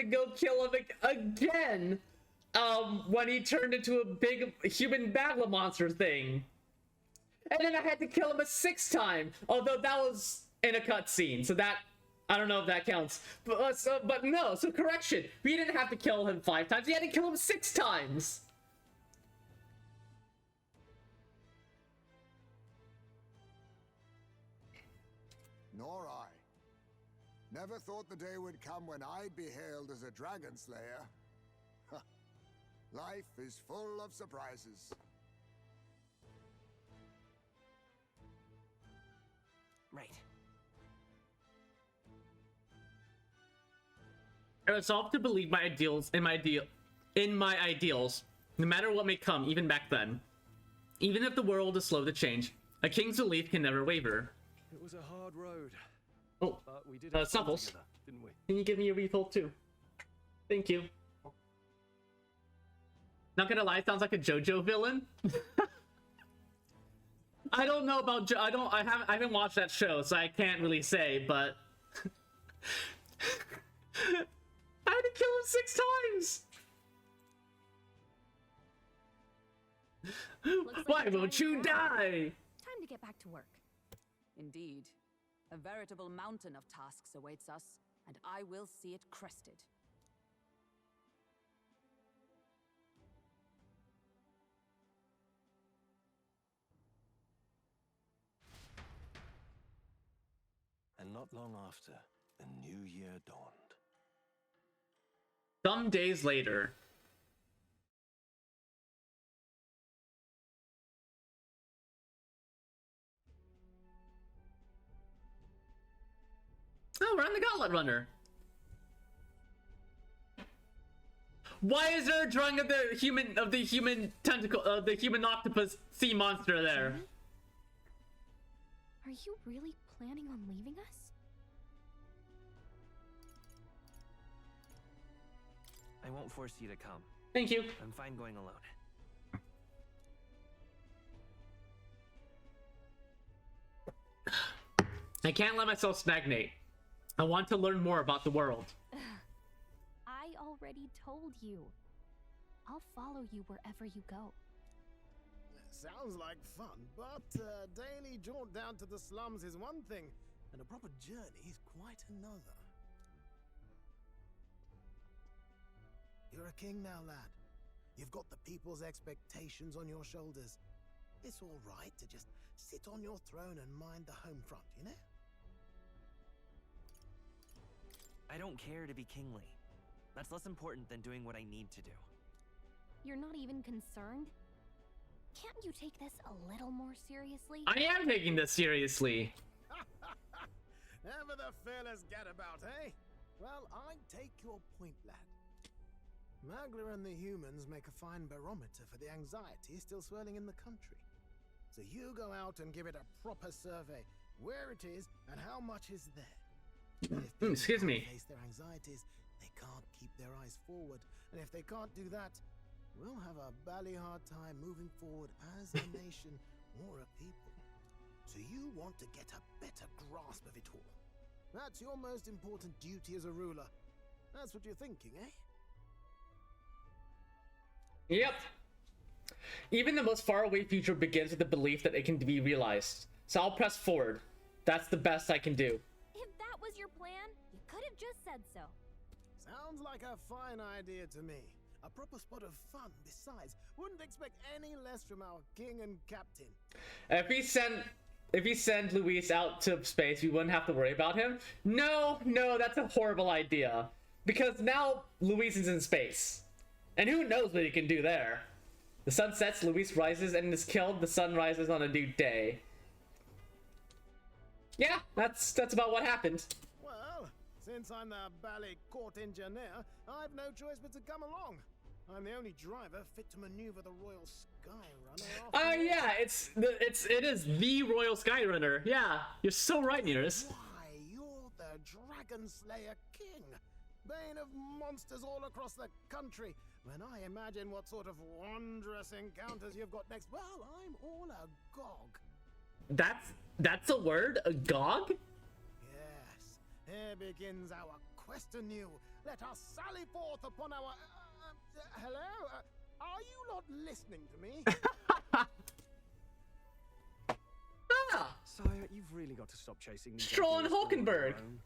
go kill him again. When he turned into a big human Magma monster thing. And then I had to kill him a 6th time. Although that was in a cutscene, so that I don't know if that counts. But no, so correction. We didn't have to kill him 5 times. We had to kill him 6 times. Nor I. Never thought the day would come when I'd be hailed as a dragon slayer. Life is full of surprises. Right. I resolved to believe my ideals in my ideals, no matter what may come, even back then. Even if the world is slow to change, a king's belief can never waver. It was a hard road. Oh, But we did have fun Snuffles, together, didn't we? can you give me a refill too? Thank you. Not gonna lie, sounds like a JoJo villain. I don't know about I haven't watched that show, so I can't really say, but I had to kill him 6 times. Why won't you die? Time to get back to work. Indeed. A veritable mountain of tasks awaits us, and I will see it crested. And not long after, the new year dawned. Some days later. Oh, we're on the Gauntlet Runner. Why is there a drawing of the human tentacle, the human octopus sea monster there? Are you really planning on leaving us? I won't force you to come. Thank you. I'm fine going alone. I can't let myself stagnate. I want to learn more about the world. I already told you. I'll follow you wherever you go. Sounds like fun, but a daily jaunt down to the slums is one thing, and a proper journey is quite another. You're a king now, lad. You've got the people's expectations on your shoulders. It's all right to just sit on your throne and mind the home front, you know? I don't care to be kingly. That's less important than doing what I need to do. You're not even concerned? Can't you take this a little more seriously? I am taking this seriously. Ever the fearless gadabout, eh? Well, I take your point, lad. Magla and the humans make a fine barometer for the anxiety still swirling in the country. So you go out and give it a proper survey, where it is and how much is there. And if people Excuse me. can't face their anxieties, they can't keep their eyes forward. And if they can't do that, we'll have a bally hard time moving forward as a nation or a people. So you want to get a better grasp of it all. That's your most important duty as a ruler. That's what you're thinking, eh? Yep. Even the most faraway future begins with the belief that it can be realized. So I'll press forward. That's the best I can do. If that was your plan, you could have just said so. Sounds like a fine idea to me. A proper spot of fun, besides. Wouldn't expect any less from our king and captain. If we send if he sent Luis out to space, we wouldn't have to worry about him. No, that's a horrible idea. Because now Luis is in space. And who knows what he can do there. The sun sets, Luis rises and is killed. The sun rises on a new day. Yeah, that's about what happened. Well, since I'm the ballet court engineer, I've no choice but to come along. I'm the only driver fit to maneuver the Royal Skyrunner. Oh yeah, it is the Royal Skyrunner. Yeah, you're so right, Nearest. Why, you're the Dragon Slayer King, bane of monsters all across the country. When I imagine what sort of wondrous encounters you've got next, well, I'm all agog. That's a word, agog? Yes, here begins our quest anew. Let us sally forth upon our. Hello? Are you not listening to me? Sire, you've really got to stop chasing these Stroll and ideas all on your Hulkenberg. own.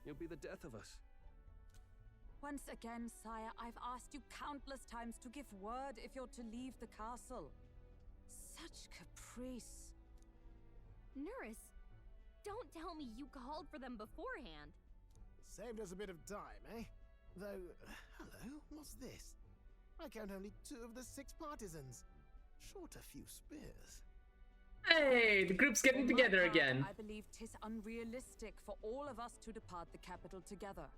You'll be the death of us. Once again, sire, I've asked you countless times to give word if you're to leave the castle. Such caprice. Nurse, don't tell me you called for them beforehand. Saved us a bit of time, eh? Though, hello, what's this? I count only 2 of the 6 partisans. Short a few spears. Hey, the group's getting together again. I believe 'tis unrealistic for all of us to depart the capital together.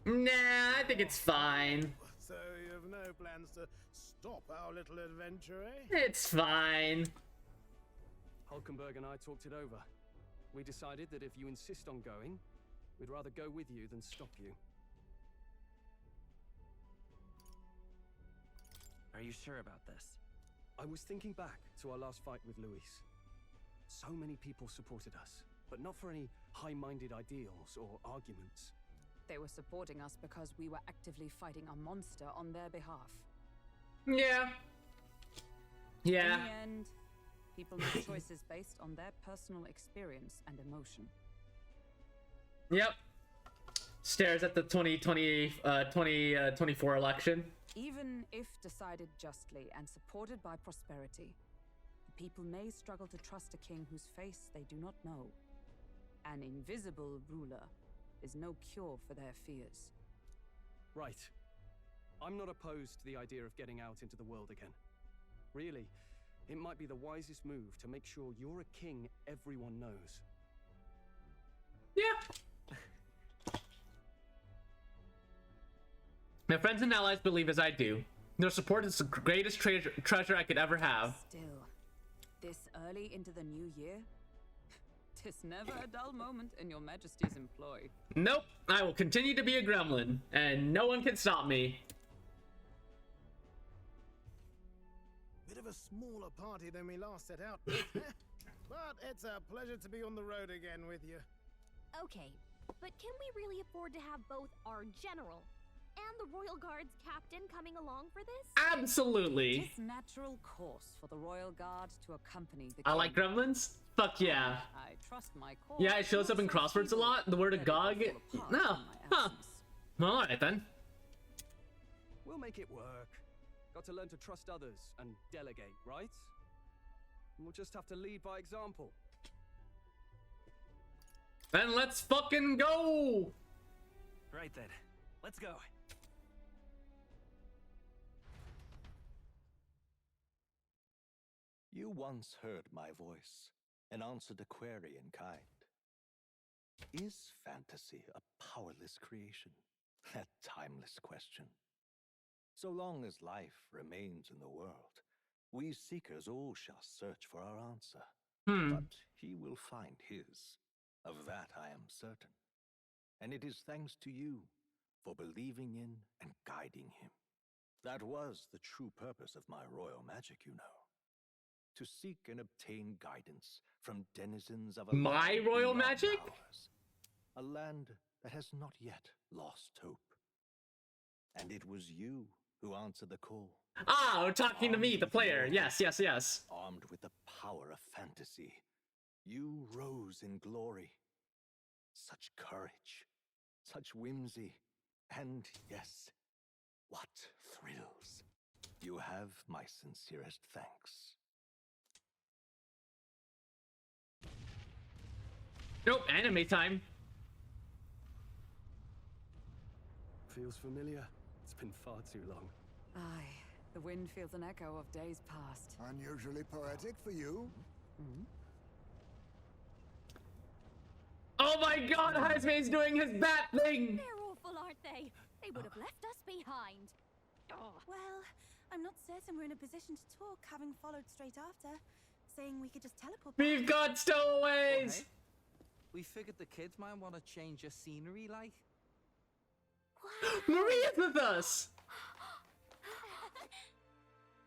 Nah, I think it's fine. So you have no plans to stop our little adventure, eh? It's fine. Hulkenberg and I talked it over. We decided that if you insist on going, we'd rather go with you than stop you. Are you sure about this? I was thinking back to our last fight with Luis. So many people supported us, but not for any high-minded ideals or arguments. They were supporting us because we were actively fighting a monster on their behalf. Yeah. In Yeah. the end, people make choices based on their personal experience and emotion. Yep. Stares at the 2024 election. Even if decided justly and supported by prosperity, the people may struggle to trust a king whose face they do not know. An invisible ruler is no cure for their fears. Right. I'm not opposed to the idea of getting out into the world again. Really, it might be the wisest move to make sure you're a king everyone knows. Yeah. My friends and allies believe as I do. Their support is the greatest treasure I could ever have. Still, this early into the new year, 'tis never a dull moment in your majesty's employ. Nope, I will continue to be a gremlin, and no one can stop me. Bit of a smaller party than we last set out with, but it's a pleasure to be on the road again with you. Okay, but can we really afford to have both our general and the Royal Guard's captain coming along for this? Absolutely. It's natural course for the Royal Guard to accompany the king. I like gremlins. Fuck yeah. I trust my court. Yeah, it shows up in crosswords a lot. The word agog. No. Huh. Well, alright then. We'll make it work. Got to learn to trust others and delegate, right? We'll just have to lead by example. Then let's fucking go! Right then, let's go. You once heard my voice and answered a query in kind. Is fantasy a powerless creation? That timeless question. So long as life remains in the world, we seekers all shall search for our answer. But he will find his. Of that I am certain. And it is thanks to you for believing in and guiding him. That was the true purpose of my royal magic, you know. To seek and obtain guidance from denizens of my royal magic? Ours, a land that has not yet lost hope. And it was you who answered the call. Ah, we're talking to me, the player. Yes, yes, yes. Armed with the power of fantasy, you rose in glory. Such courage, such whimsy, and yes, what thrills. You have my sincerest thanks. Nope, anime time. Feels familiar. It's been far too long. Aye, the wind feels an echo of days past. Unusually poetic for you. Oh my god, Heisman's doing his bat thing! They're awful, aren't they? They would have left us behind. Oh. Well, I'm not certain we're in a position to talk, having followed straight after, saying we could just teleport back. We've got stowaways! We figured the kids might want to change your scenery, like. Maria's with us!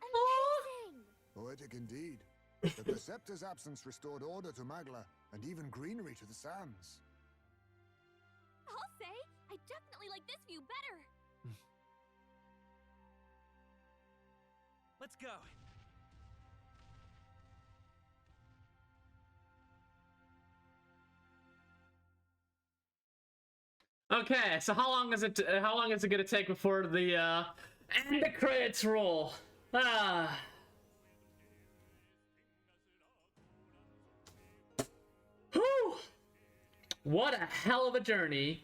Amazing! Poetic indeed. The Preceptor's absence restored order to Magla, and even greenery to the sands. I'll say, I definitely like this view better. Let's go. Okay, so how long is it gonna take before the and the credits roll? Ah. Whew. What a hell of a journey.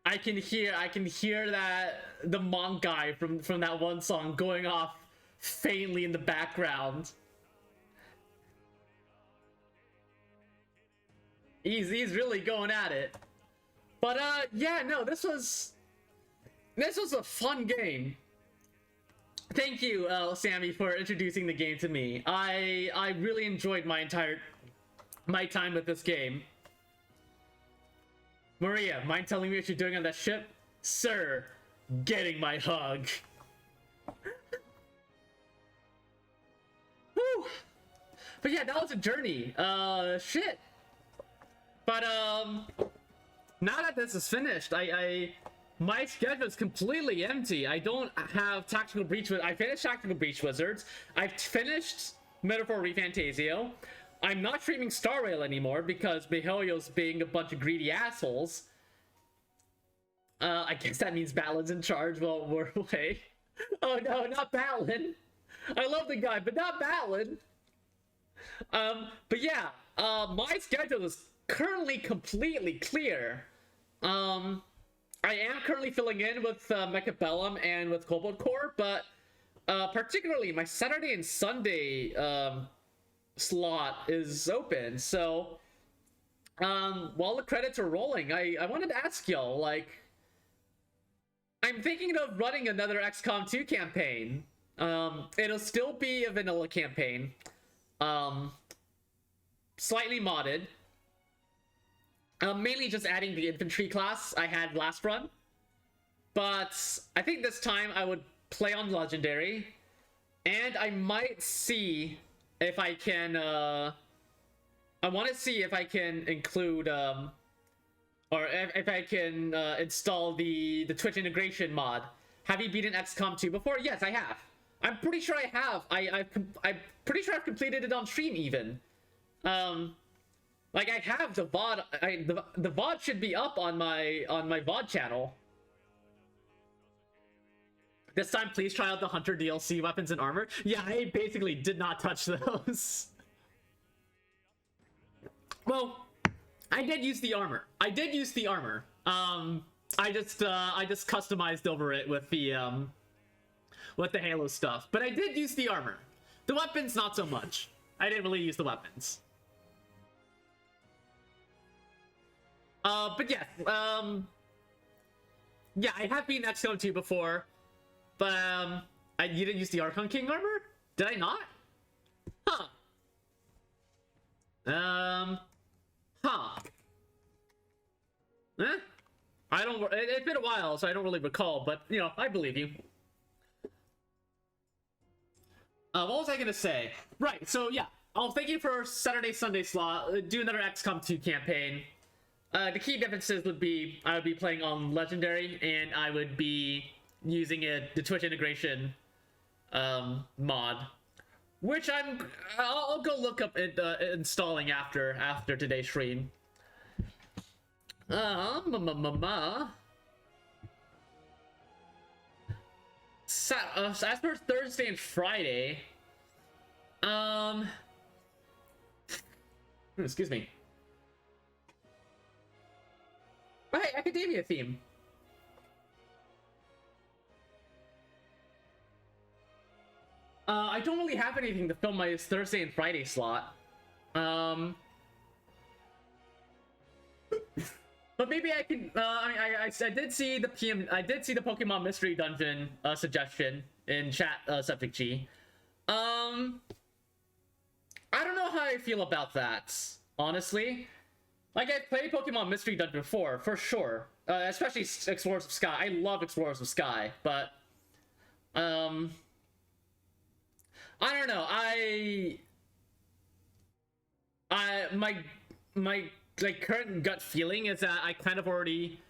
I can hear that the monk guy from that one song going off faintly in the background. He's really going at it. But yeah, no, this was a fun game. Thank you, Sammy, for introducing the game to me. I really enjoyed my time with this game. Maria, mind telling me what you're doing on that ship? Sir, getting my hug. Whew. But yeah, that was a journey. Shit. But now that this is finished, my schedule is completely empty. I don't have Tactical Breach Wizards. I finished Tactical Breach Wizards. I've finished Metaphor ReFantazio. I'm not streaming Star Rail anymore because Mihoyo's being a bunch of greedy assholes. I guess that means Balin's in charge while we're away. Oh no, not Balin. I love the guy, but not Balin. But yeah, my schedule is currently completely clear. I am currently filling in with Mecha Bellum and with Cobalt Core, but particularly my Saturday and Sunday slot is open. So while the credits are rolling, I wanted to ask y'all, like, I'm thinking of running another XCOM 2 campaign. It'll still be a vanilla campaign, slightly modded. Mainly just adding the infantry class I had last run. But I think this time I would play on Legendary. And I might see if I can, I want to see if I can include, or if I can install the Twitch integration mod. Have you beaten XCOM 2 before? Yes, I have. I'm pretty sure I have. I'm pretty sure I've completed it on stream even. Like, I have the VOD. The VOD should be up on my VOD channel. This time, please try out the Hunter DLC weapons and armor. Yeah, I basically did not touch those. Well, I did use the armor. I just customized over it with the Halo stuff. But I did use the armor. The weapons, not so much. I didn't really use the weapons. But yeah, yeah, I have beaten XCOM 2 before, but you didn't use the Archon King armor? Did I not? Huh. Huh. Eh? I don't. It's been a while, so I don't really recall. But you know, I believe you. What was I gonna say? Right. So yeah, I'll thank you for Saturday, Sunday slot. Do another XCOM 2 campaign. The key differences would be I would be playing on Legendary, and I would be using the Twitch integration mod, which I'll go look up installing after today's stream. As for Thursday and Friday, Excuse me. Oh, hey, Academia theme. I don't really have anything to film my Thursday and Friday slot. But maybe I can. I did see the I did see the Pokemon Mystery Dungeon suggestion in chat, Subject G. I don't know how I feel about that, honestly. Like, I've played Pokemon Mystery Dungeon before, for sure. Especially Explorers of Sky. I love Explorers of Sky, but I don't know. My like current gut feeling is that I kind of already.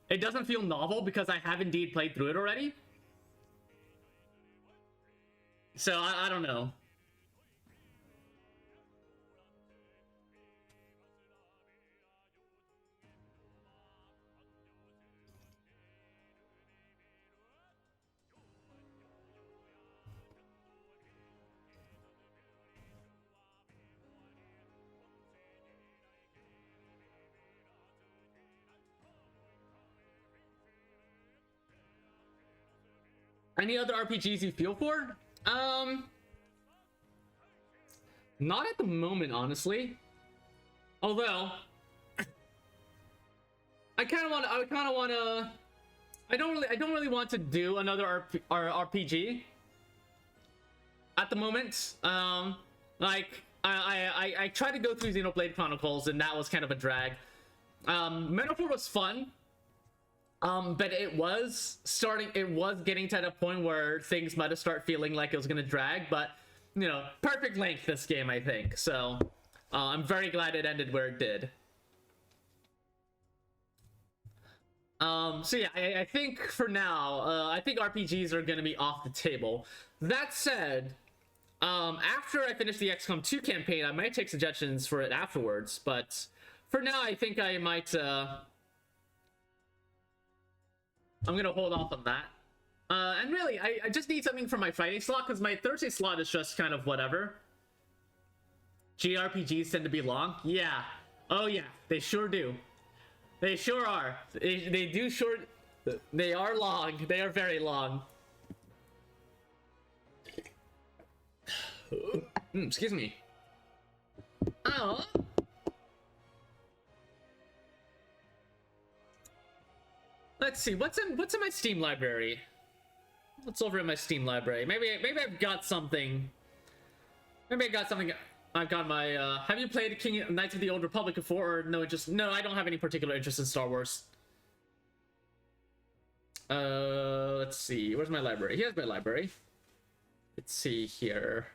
It doesn't feel novel because I have indeed played through it already. So I don't know. Any other RPGs you feel for? Not at the moment, honestly. Although, I don't really want to do another RPG at the moment. Like, I tried to go through Xenoblade Chronicles, and that was kind of a drag. Metaphor was fun. But it was getting to that point where things might have started feeling like it was gonna drag, but, you know, perfect length this game, I think. So, I'm very glad it ended where it did. So yeah, I think for now, I think RPGs are gonna be off the table. That said, after I finish the XCOM 2 campaign, I might take suggestions for it afterwards, but for now, I think I might, I'm gonna hold off on that. And really, I just need something for my Friday slot, because my Thursday slot is just kind of whatever. JRPGs tend to be long. Yeah. Oh yeah, they sure do. They sure are. They do sure... They are long. They are very long. Excuse me. Oh. Let's see, what's in my Steam library? What's over in my Steam library? Maybe I've got something. Maybe I got something. I've got my. Have you played Knights of the Old Republic before? Or no? No. I don't have any particular interest in Star Wars. Let's see. Where's my library? Here's my library. Let's see here.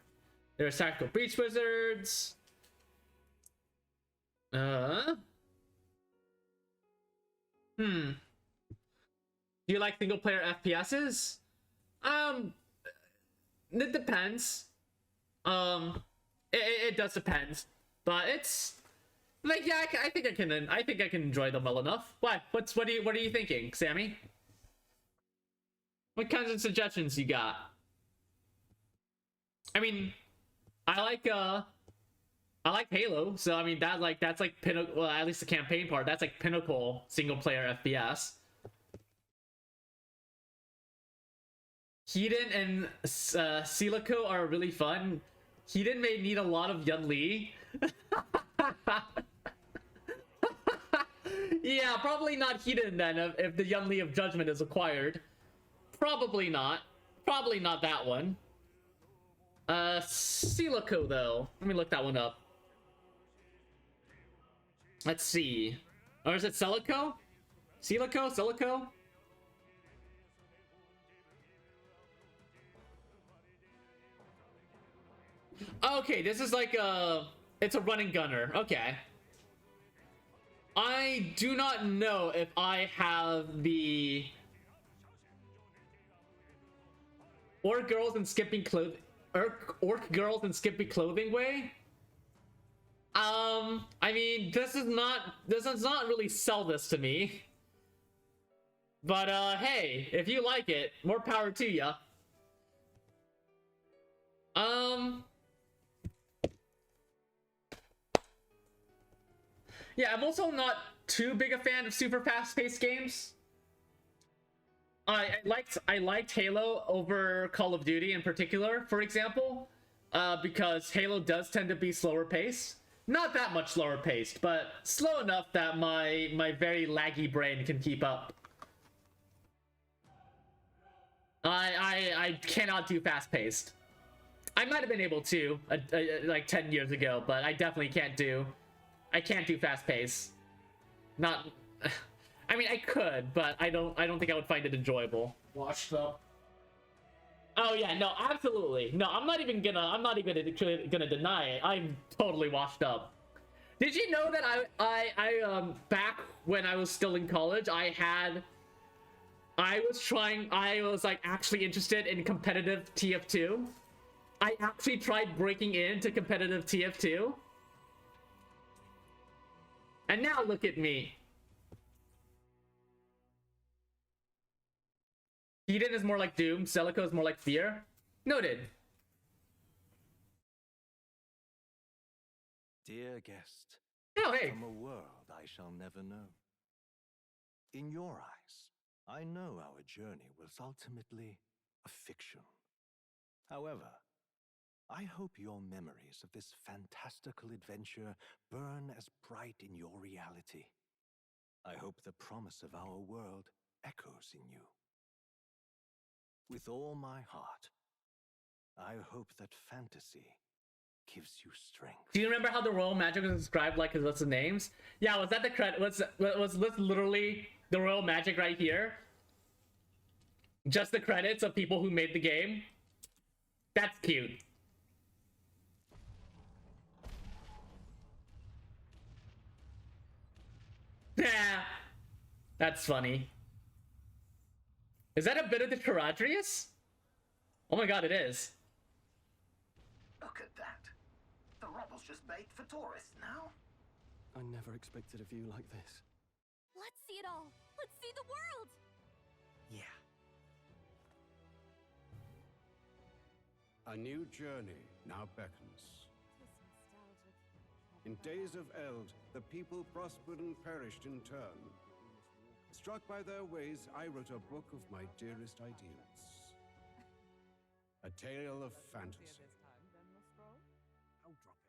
There's Tactical Beach Wizards. Do you like single-player FPSs? It depends. It does depend, but it's like, yeah, I think I can enjoy them well enough. What are you thinking, Sammy? What kinds of suggestions you got? I mean, I like Halo, so I mean that's like pinnacle. Well, at least the campaign part. That's like pinnacle single-player FPS. Hedon and Silico are really fun. Hedon may need a lot of Yun Li. Yeah, probably not Hedon then if the Yun Li of Judgment is acquired. Probably not. Probably not that one. Silico though. Let me look that one up. Let's see. Or is it Celico? Silico? Silico? Okay, this is like it's a running gunner. Okay. I do not know if I have the Orc girls in skimpy clothing way. I mean, this does not really sell this to me. But hey, if you like it, more power to ya. Yeah, I'm also not too big a fan of super fast-paced games. I liked Halo over Call of Duty in particular, for example, because Halo does tend to be slower paced. Not that much slower paced, but slow enough that my very laggy brain can keep up. I cannot do fast paced. I might have been able to like 10 years ago, but I definitely can't do. I can't do fast pace. Not. I mean, I could, but I don't think I would find it enjoyable. Washed up. Oh yeah, no, absolutely. No, I'm not even gonna deny it. I'm totally washed up. Did you know that I back when I was still in college, I was like actually interested in competitive TF2. I actually tried breaking into competitive TF2. And now look at me. Eden is more like Doom, Celico is more like Fear. Noted. Dear guest, oh, hey. From a world I shall never know. In your eyes, I know our journey was ultimately a fiction. However, I hope your memories of this fantastical adventure burn as bright in your reality. I hope the promise of our world echoes in you. With all my heart, I hope that fantasy gives you strength. Do you remember how the royal magic was described like his list of names? Yeah, was that the credit? Was this literally the royal magic right here? Just the credits of people who made the game? That's cute. Yeah, that's funny. Is that a bit of the Caradrius? Oh my god, it is. Look at that. The rubble's just made for tourists now. I never expected a view like this. Let's see it all. Let's see the world. Yeah. A new journey now beckons. In days of Eld, the people prospered and perished in turn. Struck by their ways, I wrote a book of my dearest ideals. A tale of fantasy.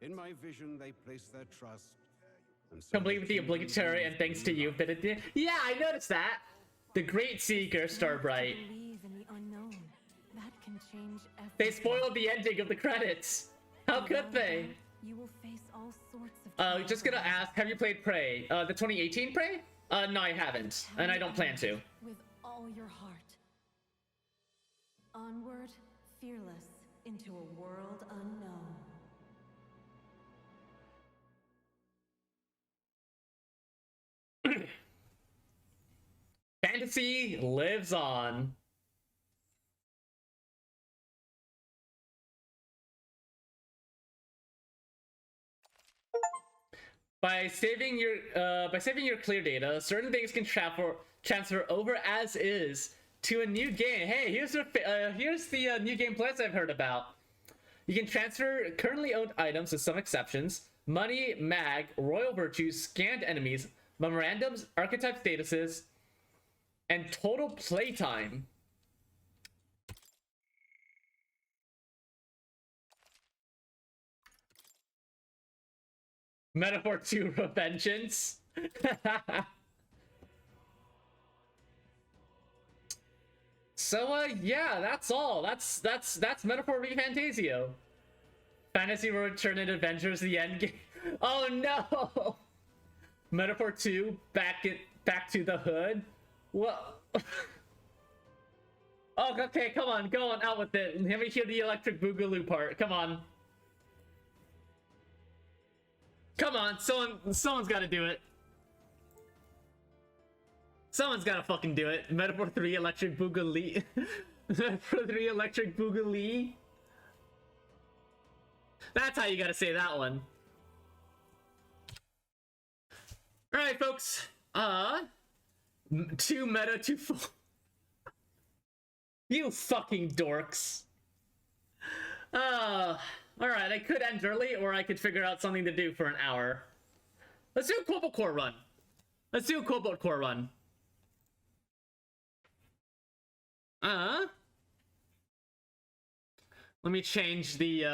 In my vision, they place their trust. And so complete with the obligatory and thanks to you, but it, yeah, I noticed that. The Great Seeker, Starbright. They spoiled the ending of the credits. How could they? You will face all sorts of Just gonna ask, have you played Prey? The 2018 Prey? No, I haven't, and I don't plan to. With all your heart. Onward, fearless, into a world unknown. Fantasy lives on. By saving your clear data, certain things can transfer over as is to a new game. Hey, here's the new game plans I've heard about. You can transfer currently owned items with some exceptions: money, mag, royal virtues, scanned enemies, memorandums, archetype statuses, and total playtime. Metaphor 2 Revengeance. So yeah, that's all. That's Metaphor ReFantazio. Fantasy will return in Adventures the end game. Oh no! Metaphor 2 back to the hood. What? Oh, okay, come on, go on out with it. Let me hear the electric boogaloo part. Come on. Come on, someone's gotta do it. Someone's gotta fucking do it. Metaphor 3 Electric Boogaloo. Metaphor 3 Electric Boogaloo. That's how you gotta say that one. Alright, folks. 2 meta, 2 full. You fucking dorks. Alright, I could end early, or I could figure out something to do for an hour. Let's do a Cobalt Core run. Let's do a Cobalt Core run. Let me change the